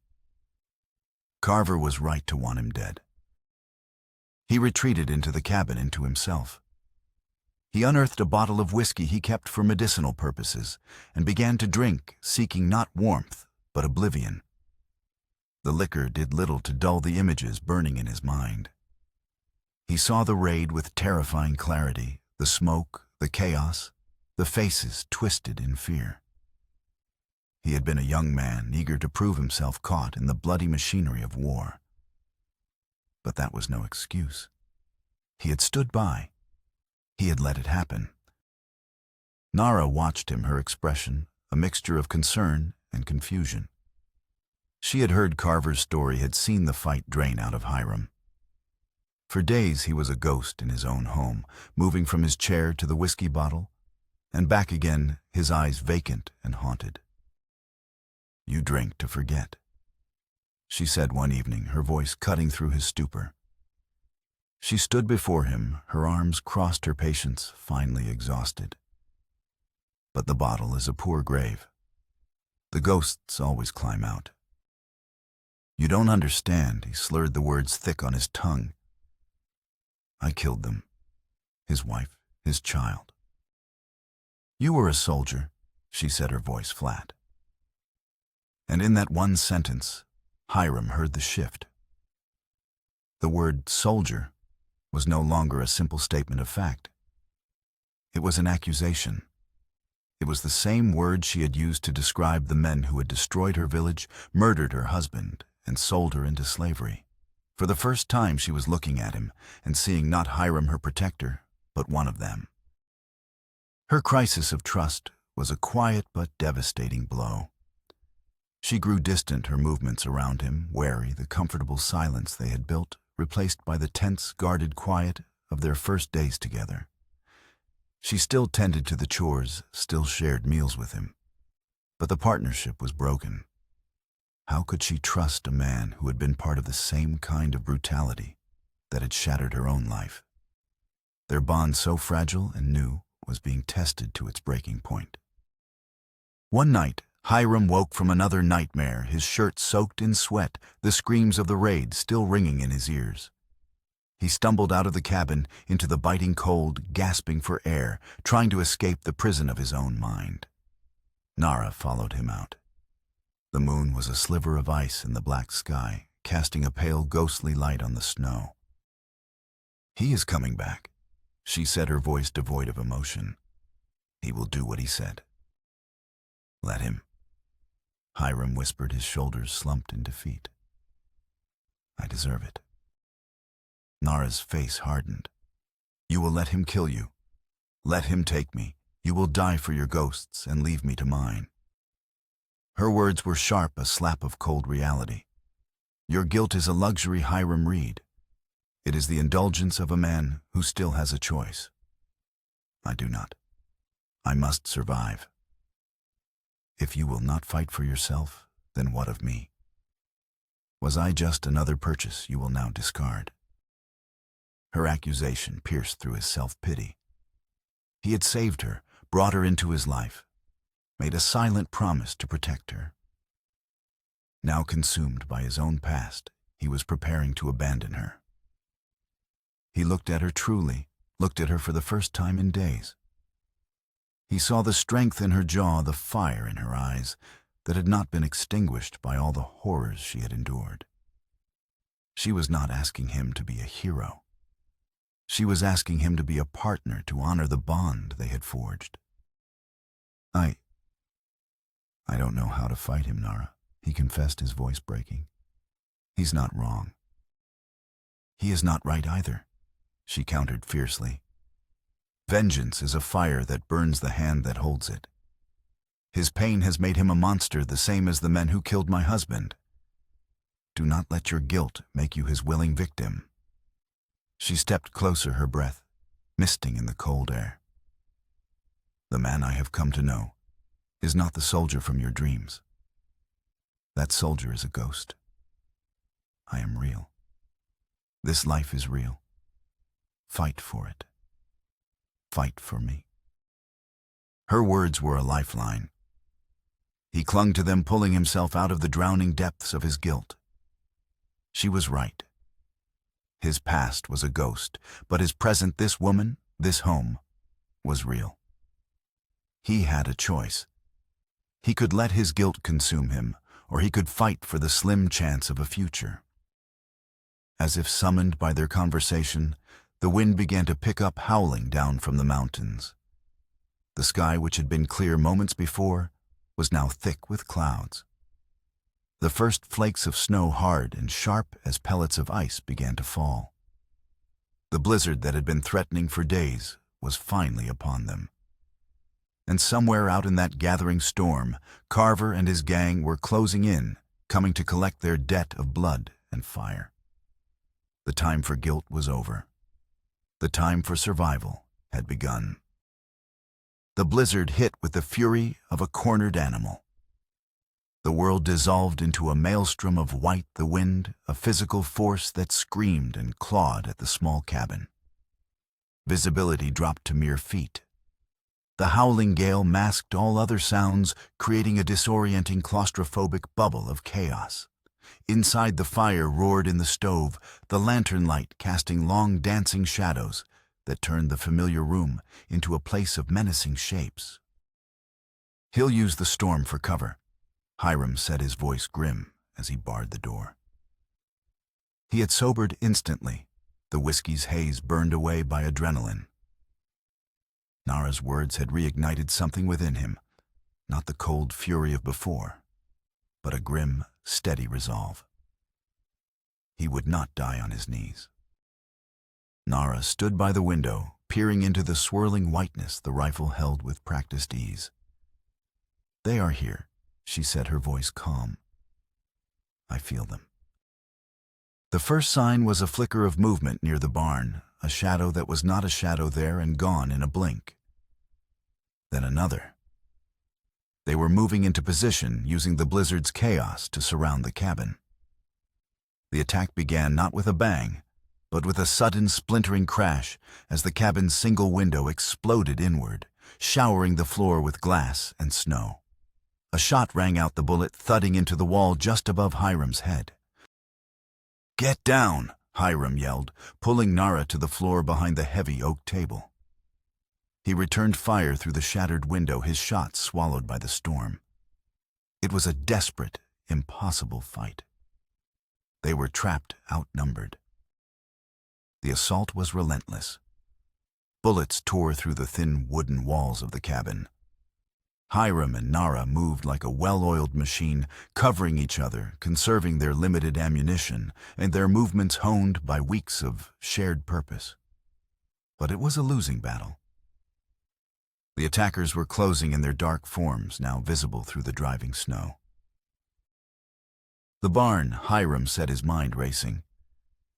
Carver was right to want him dead. He retreated into the cabin, into himself. He unearthed a bottle of whiskey he kept for medicinal purposes and began to drink, seeking not warmth, but oblivion. The liquor did little to dull the images burning in his mind. He saw the raid with terrifying clarity, the smoke, the chaos, the faces twisted in fear. He had been a young man, eager to prove himself, caught in the bloody machinery of war. But that was no excuse. He had stood by. He had let it happen. Nara watched him, her expression a mixture of concern and confusion. She had heard Carver's story, had seen the fight drain out of Hiram. For days he was a ghost in his own home, moving from his chair to the whiskey bottle, and back again, his eyes vacant and haunted. "You drink to forget," she said one evening, her voice cutting through his stupor. She stood before him, her arms crossed, her patience finally exhausted. "But the bottle is a poor grave. The ghosts always climb out." "You don't understand," he slurred, the words thick on his tongue. "I killed them. His wife, his child." "You were a soldier," she said, her voice flat. And in that one sentence, Hiram heard the shift. The word soldier was no longer a simple statement of fact. It was an accusation. It was the same word she had used to describe the men who had destroyed her village, murdered her husband, and sold her into slavery. For the first time she was looking at him and seeing not Hiram, her protector, but one of them. Her crisis of trust was a quiet but devastating blow. She grew distant, her movements around him, wary, the comfortable silence they had built, replaced by the tense, guarded quiet of their first days together. She still tended to the chores, still shared meals with him. But the partnership was broken. How could she trust a man who had been part of the same kind of brutality that had shattered her own life? Their bond, so fragile and new, was being tested to its breaking point. One night, Hiram woke from another nightmare, his shirt soaked in sweat, the screams of the raid still ringing in his ears. He stumbled out of the cabin into the biting cold, gasping for air, trying to escape the prison of his own mind. Nara followed him out. The moon was a sliver of ice in the black sky, casting a pale, ghostly light on the snow. "He is coming back," she said, her voice devoid of emotion. "He will do what he said." "Let him," Hiram whispered, his shoulders slumped in defeat. "I deserve it." Nara's face hardened. "You will let him kill you. Let him take me. You will die for your ghosts and leave me to mine." Her words were sharp, a slap of cold reality. "Your guilt is a luxury, Hiram Reed. It is the indulgence of a man who still has a choice. I do not. I must survive. If you will not fight for yourself, then what of me? Was I just another purchase you will now discard?" Her accusation pierced through his self-pity. He had saved her, brought her into his life, made a silent promise to protect her. Now consumed by his own past, he was preparing to abandon her. He looked at her truly, looked at her for the first time in days. He saw the strength in her jaw, the fire in her eyes that had not been extinguished by all the horrors she had endured. She was not asking him to be a hero. She was asking him to be a partner, to honor the bond they had forged. I don't know how to fight him, Nara," he confessed, his voice breaking. "He's not wrong." "He is not right either," she countered fiercely. "Vengeance is a fire that burns the hand that holds it. His pain has made him a monster, the same as the men who killed my husband. Do not let your guilt make you his willing victim." She stepped closer, her breath misting in the cold air. "The man I have come to know is not the soldier from your dreams. That soldier is a ghost. I am real. This life is real. Fight for it. Fight for me." Her words were a lifeline. He clung to them, pulling himself out of the drowning depths of his guilt. She was right. His past was a ghost, but his present, this woman, this home, was real. He had a choice. He could let his guilt consume him, or he could fight for the slim chance of a future. As if summoned by their conversation, the wind began to pick up, howling down from the mountains. The sky, which had been clear moments before, was now thick with clouds. The first flakes of snow, hard and sharp as pellets of ice, began to fall. The blizzard that had been threatening for days was finally upon them. And somewhere out in that gathering storm, Carver and his gang were closing in, coming to collect their debt of blood and fire. The time for guilt was over. The time for survival had begun. The blizzard hit with the fury of a cornered animal. The world dissolved into a maelstrom of white, the wind, a physical force that screamed and clawed at the small cabin. Visibility dropped to mere feet. The howling gale masked all other sounds, creating a disorienting, claustrophobic bubble of chaos. Inside, the fire roared in the stove, the lantern light casting long dancing shadows that turned the familiar room into a place of menacing shapes. "He'll use the storm for cover," Hiram said, his voice grim as he barred the door. He had sobered instantly, the whiskey's haze burned away by adrenaline. Nara's words had reignited something within him, not the cold fury of before, but a grim, steady resolve. He would not die on his knees. Nara stood by the window, peering into the swirling whiteness the rifle held with practiced ease. "They are here," she said, her voice calm. "I feel them." The first sign was a flicker of movement near the barn, a shadow that was not a shadow there and gone in a blink. Then another. They were moving into position, using the blizzard's chaos to surround the cabin. The attack began not with a bang, but with a sudden splintering crash as the cabin's single window exploded inward, showering the floor with glass and snow. A shot rang out, the bullet thudding into the wall just above Hiram's head. "Get down!" Hiram yelled, pulling Nara to the floor behind the heavy oak table. He returned fire through the shattered window, his shots swallowed by the storm. It was a desperate, impossible fight. They were trapped, outnumbered. The assault was relentless. Bullets tore through the thin wooden walls of the cabin. Hiram and Nara moved like a well-oiled machine, covering each other, conserving their limited ammunition, and their movements honed by weeks of shared purpose. But it was a losing battle. The attackers were closing in, their dark forms now visible through the driving snow. "The barn," Hiram said, his mind racing.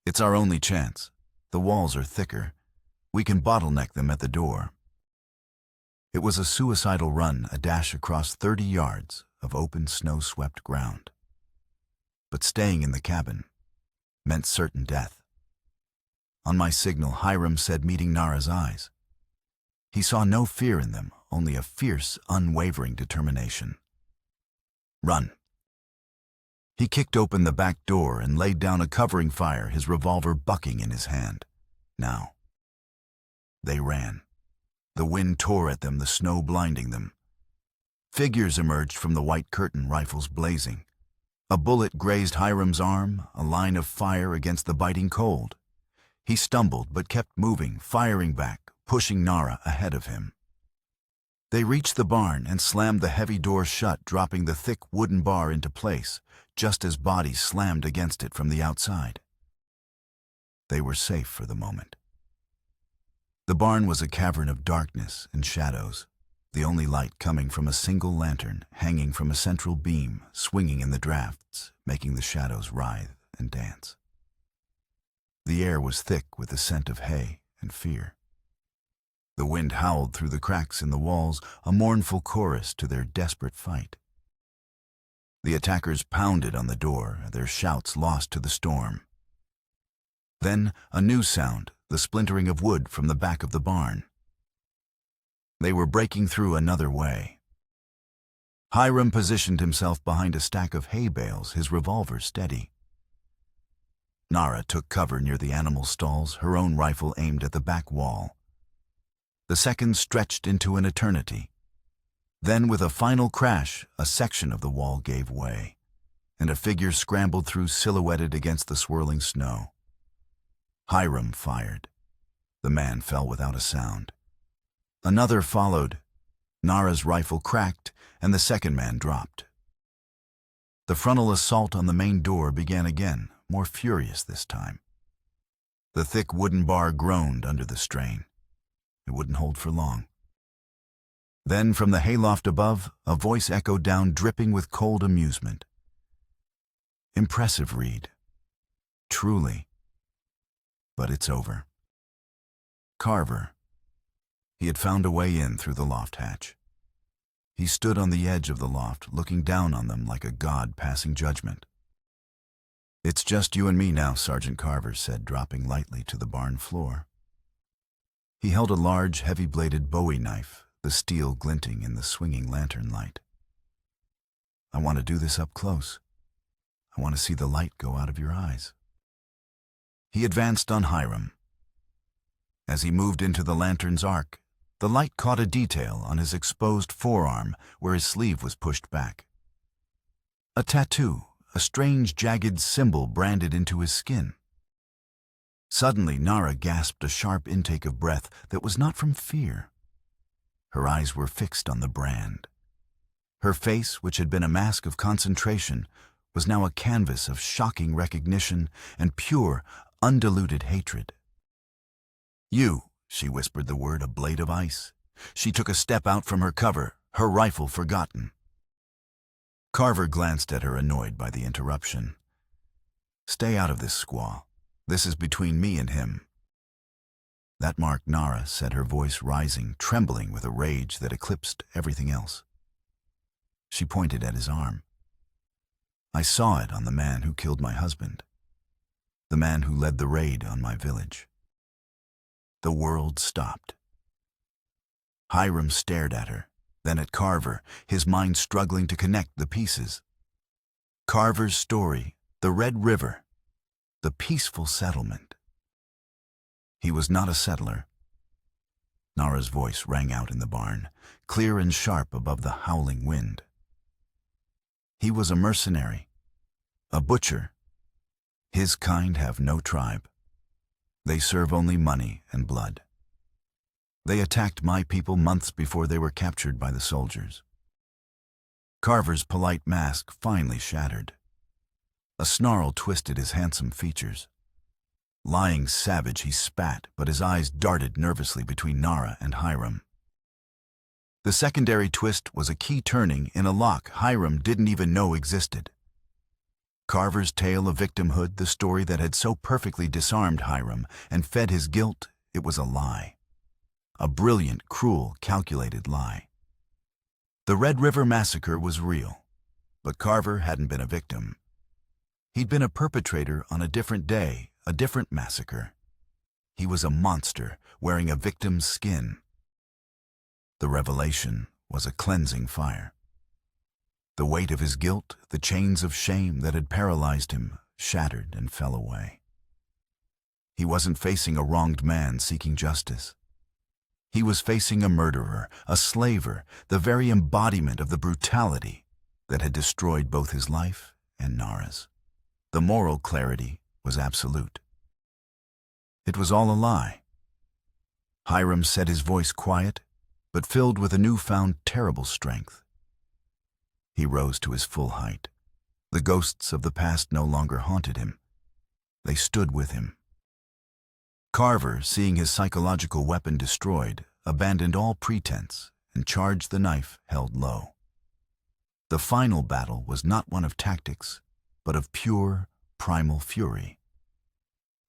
"It's our only chance. The walls are thicker. We can bottleneck them at the door." It was a suicidal run, a dash across 30 yards of open, snow-swept ground. But staying in the cabin meant certain death. "On my signal," Hiram said, meeting Nara's eyes. He saw no fear in them, only a fierce, unwavering determination. "Run." He kicked open the back door and laid down a covering fire, his revolver bucking in his hand. Now. They ran. The wind tore at them, the snow blinding them. Figures emerged from the white curtain, rifles blazing. A bullet grazed Hiram's arm, a line of fire against the biting cold. He stumbled but kept moving, firing back, pushing Nara ahead of him. They reached the barn and slammed the heavy door shut, dropping the thick wooden bar into place, just as bodies slammed against it from the outside. They were safe for the moment. The barn was a cavern of darkness and shadows, the only light coming from a single lantern hanging from a central beam, swinging in the drafts, making the shadows writhe and dance. The air was thick with the scent of hay and fear. The wind howled through the cracks in the walls, a mournful chorus to their desperate fight. The attackers pounded on the door, their shouts lost to the storm. Then a new sound, the splintering of wood from the back of the barn. They were breaking through another way. Hiram positioned himself behind a stack of hay bales, his revolver steady. Nara took cover near the animal stalls, her own rifle aimed at the back wall. The seconds stretched into an eternity. Then, with a final crash, a section of the wall gave way. and a figure scrambled through silhouetted against the swirling snow. Hiram fired. The man fell without a sound. Another followed. Nara's rifle cracked, and the second man dropped. The frontal assault on the main door began again, more furious this time. The thick wooden bar groaned under the strain. It wouldn't hold for long. Then, from the hayloft above, a voice echoed down, dripping with cold amusement. Impressive, Reed. Truly. But it's over. Carver. He had found a way in through the loft hatch. He stood on the edge of the loft, looking down on them like a god passing judgment. "It's just you and me now," Sergeant Carver said, dropping lightly to the barn floor. He held a large, heavy-bladed Bowie knife, the steel glinting in the swinging lantern light. "I want to do this up close. I want to see the light go out of your eyes." He advanced on Hiram. As he moved into the lantern's arc, the light caught a detail on his exposed forearm where his sleeve was pushed back. A tattoo, a strange, jagged symbol branded into his skin. Suddenly, Nara gasped a sharp intake of breath that was not from fear. Her eyes were fixed on the brand. Her face, which had been a mask of concentration, was now a canvas of shocking recognition and pure, undiluted hatred. "You," she whispered the word, a blade of ice. She took a step out from her cover, her rifle forgotten. Carver glanced at her, annoyed by the interruption. "Stay out of this squaw. This is between me and him." "That marked Nara," said her voice rising, trembling with a rage that eclipsed everything else. She pointed at his arm. "I saw it on the man who killed my husband. The man who led the raid on my village." The world stopped. Hiram stared at her, then at Carver, his mind struggling to connect the pieces. Carver's story, the Red River, the peaceful settlement. He was not a settler. Nara's voice rang out in the barn, clear and sharp above the howling wind. He was a mercenary, a butcher. His kind have no tribe. They serve only money and blood. They attacked my people months before they were captured by the soldiers. Carver's polite mask finally shattered. A snarl twisted his handsome features. Lying savage, he spat, but his eyes darted nervously between Nara and Hiram. The secondary twist was a key turning in a lock Hiram didn't even know existed. Carver's tale of victimhood, the story that had so perfectly disarmed Hiram and fed his guilt, it was a lie. A brilliant, cruel, calculated lie. The Red River Massacre was real, but Carver hadn't been a victim. He'd been a perpetrator on a different day, a different massacre. He was a monster wearing a victim's skin. The revelation was a cleansing fire. The weight of his guilt, the chains of shame that had paralyzed him, shattered and fell away. He wasn't facing a wronged man seeking justice. He was facing a murderer, a slaver, the very embodiment of the brutality that had destroyed both his life and Nara's. The moral clarity was absolute. It was all a lie. Hiram said, his voice quiet, but filled with a newfound terrible strength. He rose to his full height. The ghosts of the past no longer haunted him. They stood with him. Carver, seeing his psychological weapon destroyed, abandoned all pretense and charged the knife held low. The final battle was not one of tactics, but of pure, primal fury.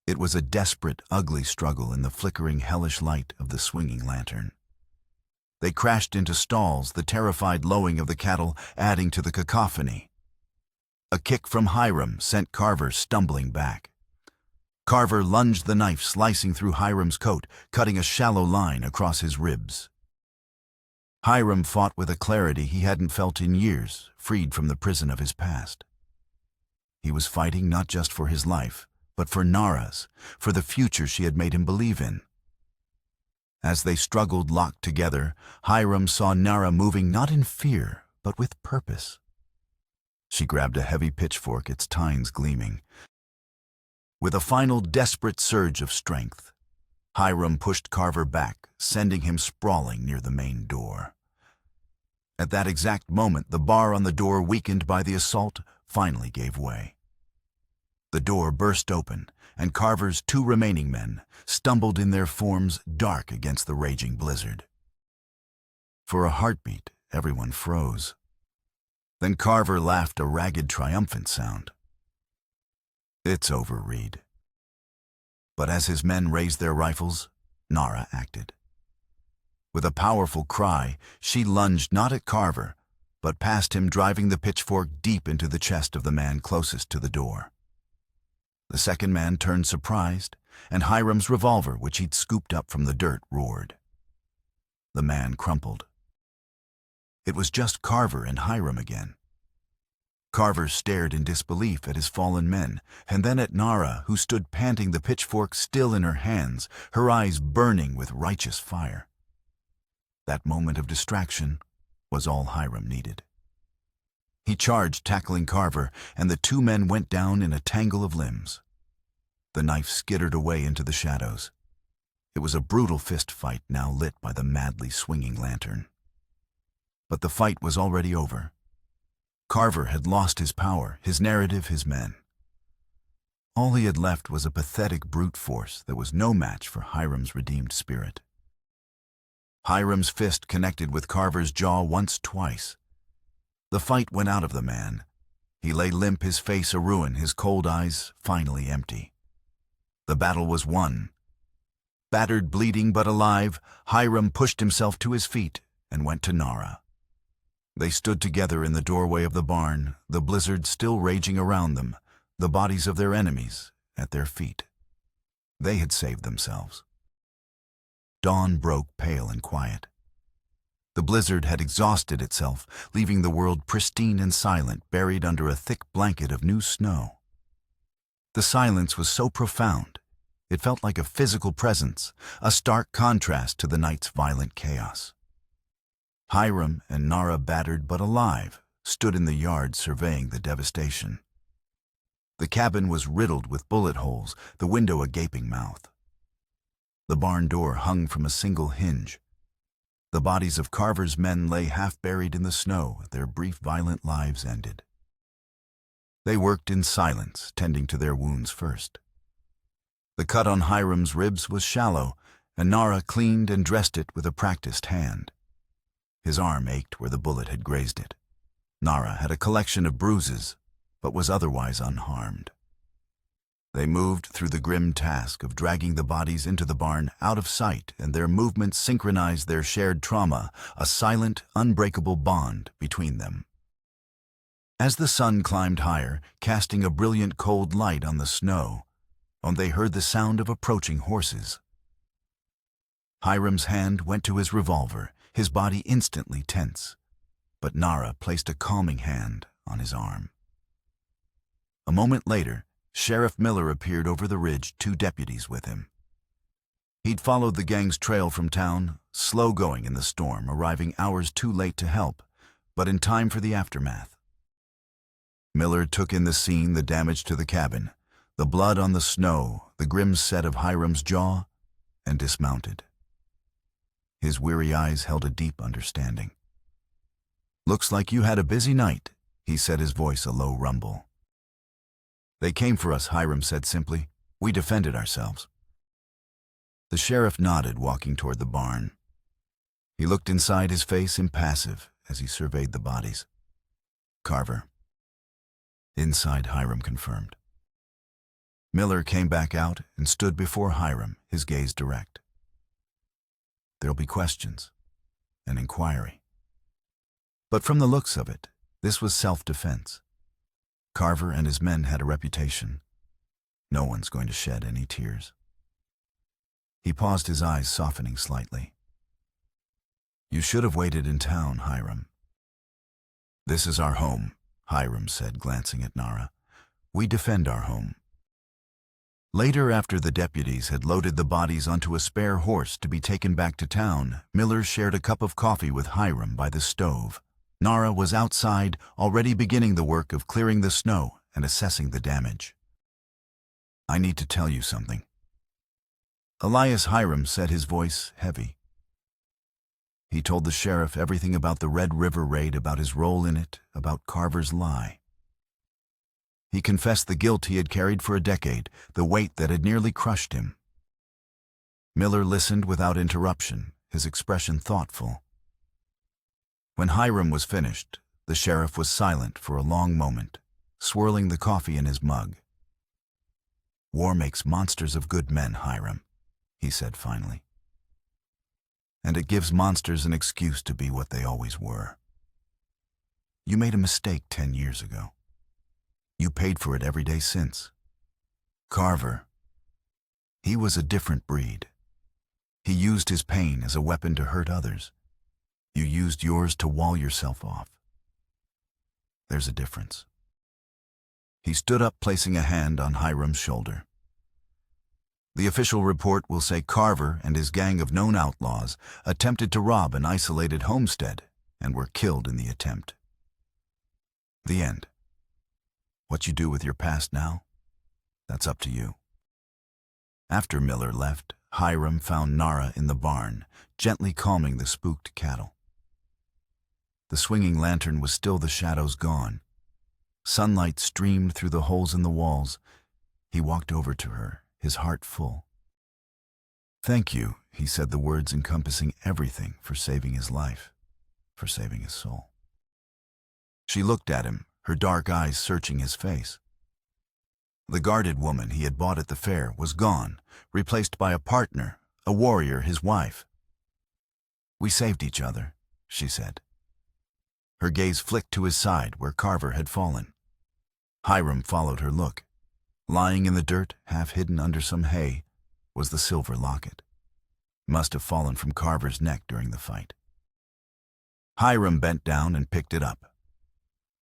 It was a desperate, ugly struggle in the flickering, hellish light of the swinging lantern. They crashed into stalls, the terrified lowing of the cattle adding to the cacophony. A kick from Hiram sent Carver stumbling back. Carver lunged the knife, slicing through Hiram's coat, cutting a shallow line across his ribs. Hiram fought with a clarity he hadn't felt in years, freed from the prison of his past. He was fighting not just for his life, but for Nara's, for the future she had made him believe in. As they struggled locked together, Hiram saw Nara moving not in fear, but with purpose. She grabbed a heavy pitchfork, its tines gleaming. With a final desperate surge of strength, Hiram pushed Carver back, sending him sprawling near the main door. At that exact moment, the bar on the door, weakened by the assault, finally gave way. The door burst open, and Carver's two remaining men stumbled in their forms dark against the raging blizzard. For a heartbeat, everyone froze. Then Carver laughed a ragged, triumphant sound. "It's over, Reed." But as his men raised their rifles, Nara acted. With a powerful cry, she lunged not at Carver, but past him, driving the pitchfork deep into the chest of the man closest to the door. The second man turned surprised, and Hiram's revolver, which he'd scooped up from the dirt, roared. The man crumpled. It was just Carver and Hiram again. Carver stared in disbelief at his fallen men, and then at Nara, who stood panting, the pitchfork still in her hands, her eyes burning with righteous fire. That moment of distraction was all Hiram needed. He charged, tackling Carver, and the two men went down in a tangle of limbs. The knife skittered away into the shadows. It was a brutal fist fight, now lit by the madly swinging lantern. But the fight was already over. Carver had lost his power, his narrative, his men. All he had left was a pathetic brute force that was no match for Hiram's redeemed spirit. Hiram's fist connected with Carver's jaw once, twice. The fight went out of the man. He lay limp, his face a ruin, his cold eyes finally empty. The battle was won. Battered, bleeding, but alive, Hiram pushed himself to his feet and went to Nara. They stood together in the doorway of the barn, the blizzard still raging around them, the bodies of their enemies at their feet. They had saved themselves. Dawn broke, pale and quiet. The blizzard had exhausted itself, leaving the world pristine and silent, buried under a thick blanket of new snow. The silence was so profound, it felt like a physical presence, a stark contrast to the night's violent chaos. Hiram and Nara, battered but alive, stood in the yard surveying the devastation. The cabin was riddled with bullet holes, the window a gaping mouth. The barn door hung from a single hinge. The bodies of Carver's men lay half-buried in the snow, their brief, violent lives ended. They worked in silence, tending to their wounds first. The cut on Hiram's ribs was shallow, and Nara cleaned and dressed it with a practiced hand. His arm ached where the bullet had grazed it. Nara had a collection of bruises, but was otherwise unharmed. They moved through the grim task of dragging the bodies into the barn out of sight, and their movements synchronized their shared trauma, a silent, unbreakable bond between them. As the sun climbed higher, casting a brilliant cold light on the snow, they heard the sound of approaching horses. Hiram's hand went to his revolver, his body instantly tense, but Nara placed a calming hand on his arm. A moment later, Sheriff Miller appeared over the ridge, two deputies with him. He'd followed the gang's trail from town, slow-going in the storm, arriving hours too late to help, but in time for the aftermath. Miller took in the scene, the damage to the cabin, the blood on the snow, the grim set of Hiram's jaw, and dismounted. His weary eyes held a deep understanding. "Looks like you had a busy night," he said, his voice a low rumble. "They came for us," Hiram said simply. "We defended ourselves." The sheriff nodded, walking toward the barn. He looked inside, his face impassive as he surveyed the bodies. "Carver." "Inside," Hiram confirmed. Miller came back out and stood before Hiram, his gaze direct. "There'll be questions, an inquiry. But from the looks of it, this was self-defense. Carver and his men had a reputation. No one's going to shed any tears." He paused, his eyes softening slightly. "You should have waited in town, Hiram." "This is our home," Hiram said, glancing at Nara. "We defend our home." Later, after the deputies had loaded the bodies onto a spare horse to be taken back to town, Miller shared a cup of coffee with Hiram by the stove. Nara was outside, already beginning the work of clearing the snow and assessing the damage. "I need to tell you something." Elias Hiram said, his voice heavy. He told the sheriff everything about the Red River raid, about his role in it, about Carver's lie. He confessed the guilt he had carried for a decade, the weight that had nearly crushed him. Miller listened without interruption, his expression thoughtful. When Hiram was finished, the sheriff was silent for a long moment, swirling the coffee in his mug. "War makes monsters of good men, Hiram," he said finally. "And it gives monsters an excuse to be what they always were. You made a mistake 10 years ago. You paid for it every day since. Carver, he was a different breed. He used his pain as a weapon to hurt others. You used yours to wall yourself off. There's a difference." He stood up, placing a hand on Hiram's shoulder. "The official report will say Carver and his gang of known outlaws attempted to rob an isolated homestead and were killed in the attempt. The end. What you do with your past now, that's up to you." After Miller left, Hiram found Nara in the barn, gently calming the spooked cattle. The swinging lantern was still the shadows gone. Sunlight streamed through the holes in the walls. He walked over to her, his heart full. "Thank you," he said, the words encompassing everything, for saving his life, for saving his soul. She looked at him, her dark eyes searching his face. The guarded woman he had bought at the fair was gone, replaced by a partner, a warrior, his wife. "We saved each other," she said. Her gaze flicked to his side, where Carver had fallen. Hiram followed her look. Lying in the dirt, half hidden under some hay, was the silver locket. Must have fallen from Carver's neck during the fight. Hiram bent down and picked it up.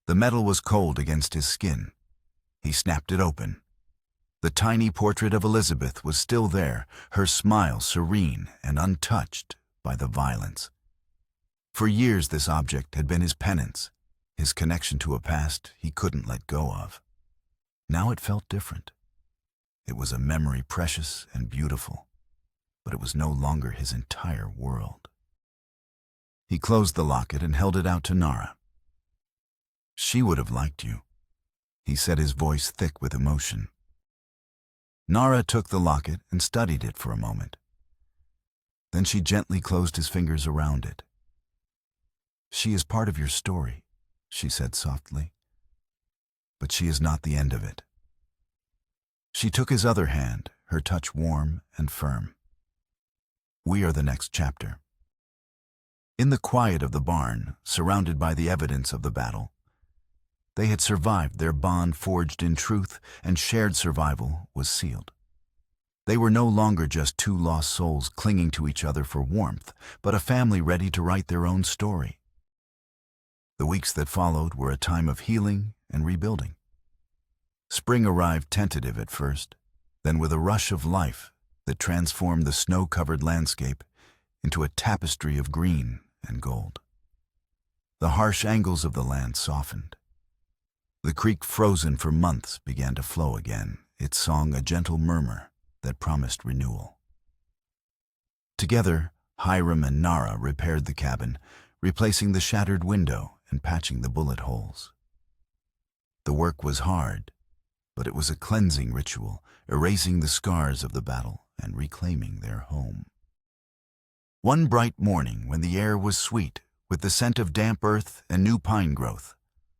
The metal was cold against his skin. He snapped it open. The tiny portrait of Elizabeth was still there, her smile serene and untouched by the violence. For years this object had been his penance, his connection to a past he couldn't let go of. Now it felt different. It was a memory precious and beautiful, but it was no longer his entire world. He closed the locket and held it out to Nara. "She would have liked you," he said, his voice thick with emotion. Nara took the locket and studied it for a moment. Then she gently closed his fingers around it. "She is part of your story," she said softly, "but she is not the end of it." She took his other hand, her touch warm and firm. "We are the next chapter." In the quiet of the barn, surrounded by the evidence of the battle, they had survived, their bond forged in truth and shared survival was sealed. They were no longer just two lost souls clinging to each other for warmth, but a family ready to write their own story. The weeks that followed were a time of healing and rebuilding. Spring arrived tentative at first, then with a rush of life that transformed the snow-covered landscape into a tapestry of green and gold. The harsh angles of the land softened. The creek, frozen for months, began to flow again, its song a gentle murmur that promised renewal. Together, Hiram and Nara repaired the cabin, replacing the shattered window and patching the bullet holes. The work was hard, but it was a cleansing ritual, erasing the scars of the battle and reclaiming their home. One bright morning, when the air was sweet with the scent of damp earth and new pine growth,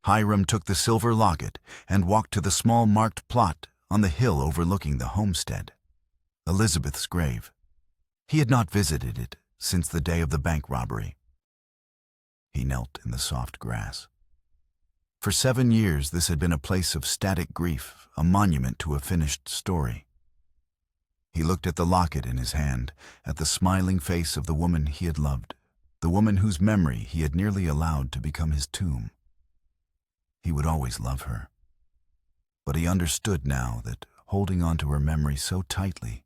Hiram took the silver locket and walked to the small marked plot on the hill overlooking the homestead, Elizabeth's grave. He had not visited it since the day of the bank robbery. He knelt in the soft grass. For 7 years, this had been a place of static grief, a monument to a finished story. He looked at the locket in his hand, at the smiling face of the woman he had loved, the woman whose memory he had nearly allowed to become his tomb. He would always love her. But he understood now that holding on to her memory so tightly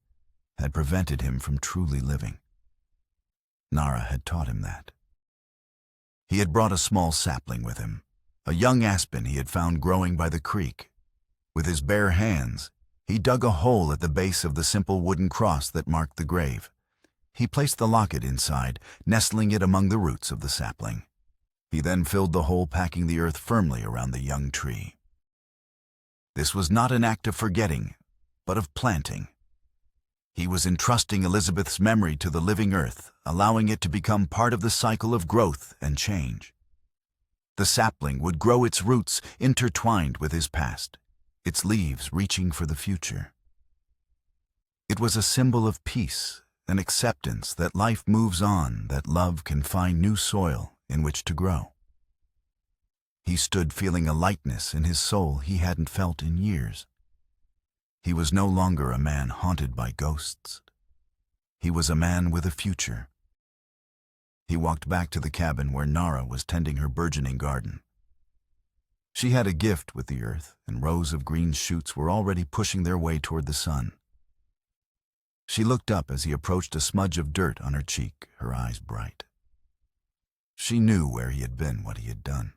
had prevented him from truly living. Nara had taught him that. He had brought a small sapling with him, a young aspen he had found growing by the creek. With his bare hands, he dug a hole at the base of the simple wooden cross that marked the grave. He placed the locket inside, nestling it among the roots of the sapling. He then filled the hole, packing the earth firmly around the young tree. This was not an act of forgetting, but of planting. He was entrusting Elizabeth's memory to the living earth, allowing it to become part of the cycle of growth and change. The sapling would grow its roots intertwined with his past, its leaves reaching for the future. It was a symbol of peace, an acceptance that life moves on, that love can find new soil in which to grow. He stood feeling a lightness in his soul he hadn't felt in years. He was no longer a man haunted by ghosts. He was a man with a future. He walked back to the cabin where Nara was tending her burgeoning garden. She had a gift with the earth, and rows of green shoots were already pushing their way toward the sun. She looked up as he approached, a smudge of dirt on her cheek, her eyes bright. She knew where he had been, what he had done.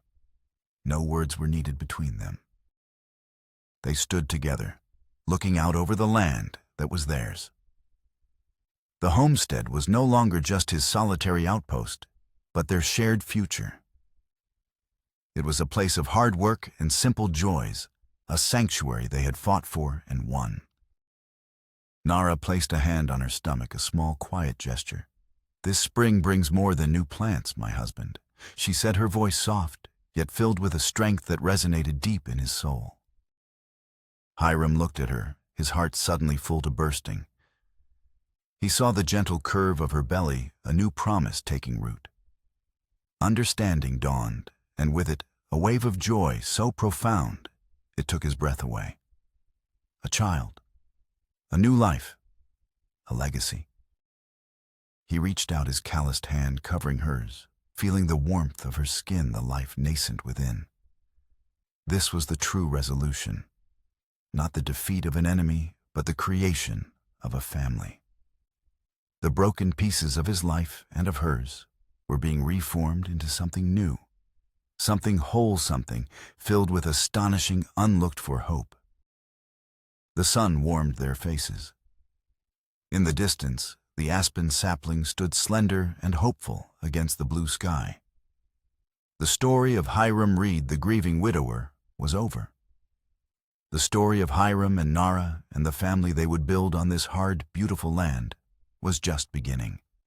No words were needed between them. They stood together, looking out over the land that was theirs. The homestead was no longer just his solitary outpost, but their shared future. It was a place of hard work and simple joys, a sanctuary they had fought for and won. Nara placed a hand on her stomach, a small, quiet gesture. "This spring brings more than new plants, my husband," she said, her voice soft, yet filled with a strength that resonated deep in his soul. Hiram looked at her, his heart suddenly full to bursting. He saw the gentle curve of her belly, a new promise taking root. Understanding dawned, and with it, a wave of joy so profound it took his breath away. A child, a new life, a legacy. He reached out his calloused hand, covering hers, feeling the warmth of her skin, the life nascent within. This was the true resolution. Not the defeat of an enemy, but the creation of a family. The broken pieces of his life and of hers were being reformed into something new, something whole, something filled with astonishing, unlooked-for hope. The sun warmed their faces. In the distance, the aspen sapling stood slender and hopeful against the blue sky. The story of Hiram Reed, the grieving widower, was over. The story of Hiram and Nara and the family they would build on this hard, beautiful land was just beginning.